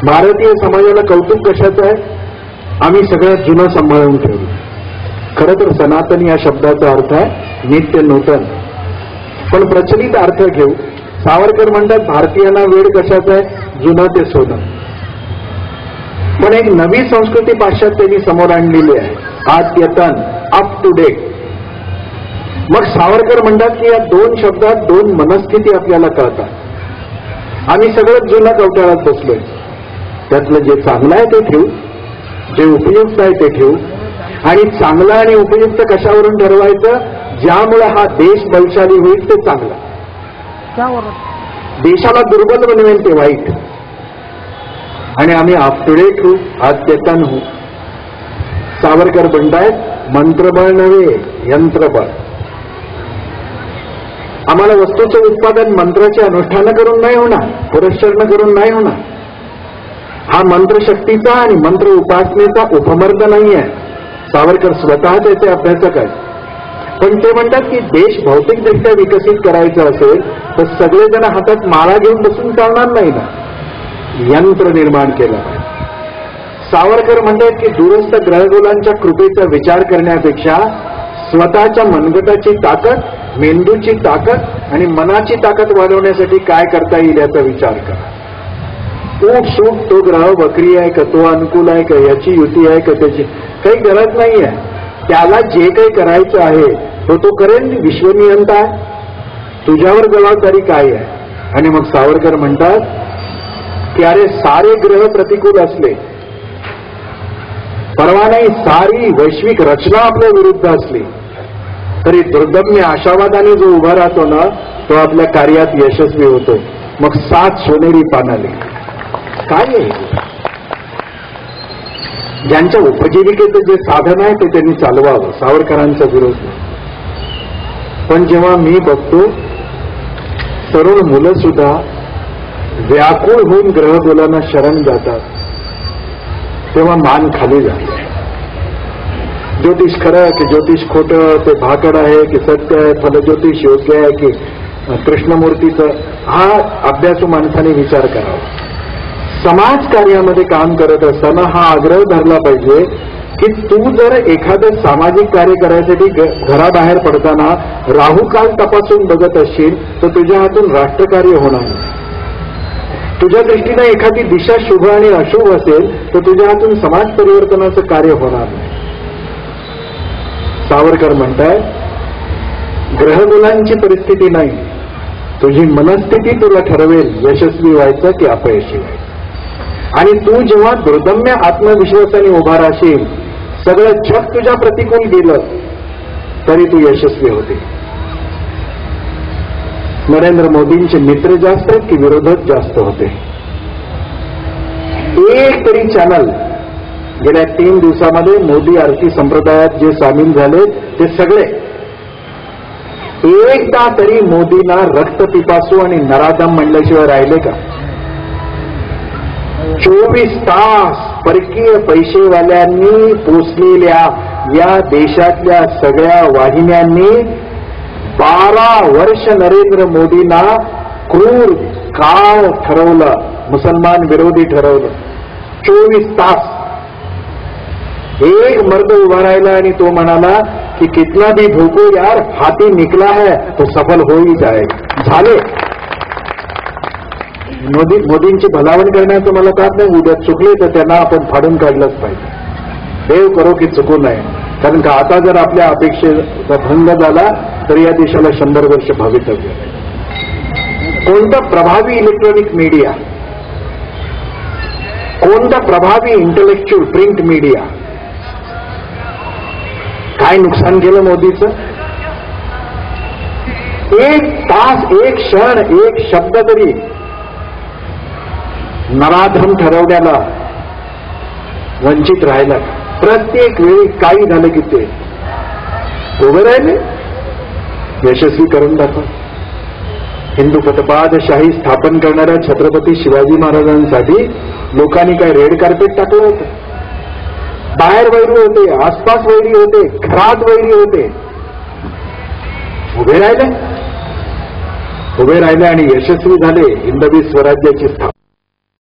भारतीय समाजाला कौतुक कशाचं आहे? आम्ही सगळ्यात जुनं सांभाळून ठेवलं. खरं तर सनातन या शब्दाचा अर्थ आहे नित्य नूतन. पण प्रचलित अर्थ घेऊ. सावरकर म्हणतात भारतीयांना वेळ कशाचा आहे? जुनं ते सोनं. पण एक नवी संस्कृती पाश्चात्यांनी समोर आणलेली आहे, अद्यतन, अप टू डेट. मग सावरकर म्हणतात की या 2 शब्दात 2 मनस्थिती आपल्याला कळतात. आम्ही सगळं जुनं कवटाळात बसलोय. त्यातलं जे चांगलं आहे ते ठेवू, जे उपयुक्त आहे ते ठेवू. आणि चांगलं आणि उपयुक्त कशावरून ठरवायचं? ज्यामुळे हा देश बलशाली होईल ते चांगलं, देशाला दुर्बल बनवेल ते वाईट. आणि आम्ही अप टू डेट होऊ, अद्यतन होऊ. सावरकर म्हणतायत मंत्रबळ नव्हे, यंत्रबळ. आम्हाला वस्तूचं उत्पादन मंत्राचे अनुष्ठान करून नाही होणार, पुरस्करण करून नाही होणार. हा मंत्रशक्तीचा आणि मंत्र उपासनेचा उपमर्द नाही आहे. सावरकर स्वतः त्याचे अभ्यासक आहेत. पण ते म्हणतात की देश भौतिकदृष्ट्या विकसित करायचा असेल तर सगळेजण हातात माळा घेऊन बसून चालणार नाही ना, यंत्र निर्माण केलं पाहिजे. सावरकर म्हणतात की दूरस्थ ग्रहगोलांच्या कृपेचा विचार करण्यापेक्षा स्वतःच्या मनगटाची ताकद, मेंदूची ताकद आणि मनाची ताकद वाढवण्यासाठी काय करता येईल याचा विचार करा. उठ सूट तो ग्रह वक्री आहे का, तो अनुकूल आहे का, याची युती आहे का, त्याची काही गरज नाही आहे. त्याला जे काही करायचं आहे तो करेल. विश्वनियंता आहे, तुझ्यावर जबाबदारी काय आहे. आणि मग सावरकर म्हणतात की अरे सारे ग्रह प्रतिकूल असले, परवा नाही सारी वैश्विक रचना आपल्या विरुद्ध असली तरी दुर्दम्य आशावादाने जो उभा राहतो ना तो आपल्या कार्यात यशस्वी होतो. मग 7 सोनेरी पानाले काय आहे? ज्यांच्या उपजीविकेचं जे साधन आहे ते त्यांनी चालवावं. सावरकरांचा विरोध नाही. पण जेव्हा मी बघतो तरुण मुलं सुद्धा व्याकुळ होऊन ग्रहगोलांना शरण जातात तेव्हा मान खाली जाते. ज्योतिष खरं आहे की ज्योतिष खोटं, ते भाकड आहे की सत्य आहे, फलज्योतिष योग्य आहे की कृष्णमूर्तीचं, हा अभ्यासू माणसाने विचार करावा. समाज कार्यामध्ये काम करत असताना हा आग्रह धरला पाहिजे की तू जर एखादं सामाजिक कार्य करायसाठी घराबाहेर पडताना राहुकाल तपासून बघत असशील तर तुझ्या हातून राष्ट्रकार्य होणार नाही. तुझ्या दृष्टीनं एखादी दिशा शुभ आणि अशुभ असेल तर तुझ्या हातून समाज परिवर्तनाचं कार्य होणार नाही. सावरकर म्हणतायत ग्रहगोलांची परिस्थिती नाही, तुझी मनस्थिती तुला ठरवेल यशस्वी व्हायचं की अपयशी व्हायचं. आणि तू जेव्हा दुर्दम्य आत्मविश्वासाने उभा राहशील, सगळं जग तुझ्या प्रतिकूल गेलं तरी तू यशस्वी होते. नरेंद्र मोदींचे मित्र जास्त आहेत की विरोधक जास्त होते? एक तरी चॅनल गेल्या 3 दिवसामध्ये मोदी आरती संप्रदायात जे सामील झाले ते सगळे एकदा तरी मोदींना रक्तपिपासू आणि नराधम म्हणल्याशिवाय राहिले का? 24 तास परकीय पैसेवाल्यांनी पोचलेल्या या देशातल्या सगळ्या वाहिन्यांनी 12 वर्ष नरेंद्र मोदींना क्रूर काळ ठरवलं, मुसलमान विरोधी ठरवलं. 24 तास एक मर्द उभा राहिला आणि तो म्हणाला कि कितना भी भूको यार, हाथी निकला है तो सफल हो ही जाएगा. झाले. मोदींची भलावण करण्याचं मला काम नाही. उद्या चुकले तर त्यांना आपण फाडून काढलंच पाहिजे. देव करो की चुकू नये. कारण का आता जर आपल्या अपेक्षेचा भंग झाला तर या देशाला 100 वर्ष भवितव्य. कोणतं प्रभावी इलेक्ट्रॉनिक मीडिया, कोणतं प्रभावी इंटेलेक्च्युअल प्रिंट मीडिया, काय नुकसान केलं मोदीचं. एक तास, एक क्षण, एक शब्द तरी नराधम ठरवण्याला वंचित राहिला. प्रत्येक वेळी काही झालं की ते उभे राहिले. यशस्वी करून दाखव. हिंदू फुटपाथशाही स्थापन करणाऱ्या छत्रपती शिवाजी महाराजांसाठी लोकांनी काय रेड कार्पेट टाकलं होतं. बाहेर वैरी होते, आसपास वैरी होते, घरात वैरी होते. उभे राहिले आणि यशस्वी झाले. हिंदवी स्वराज्याची स्थापना.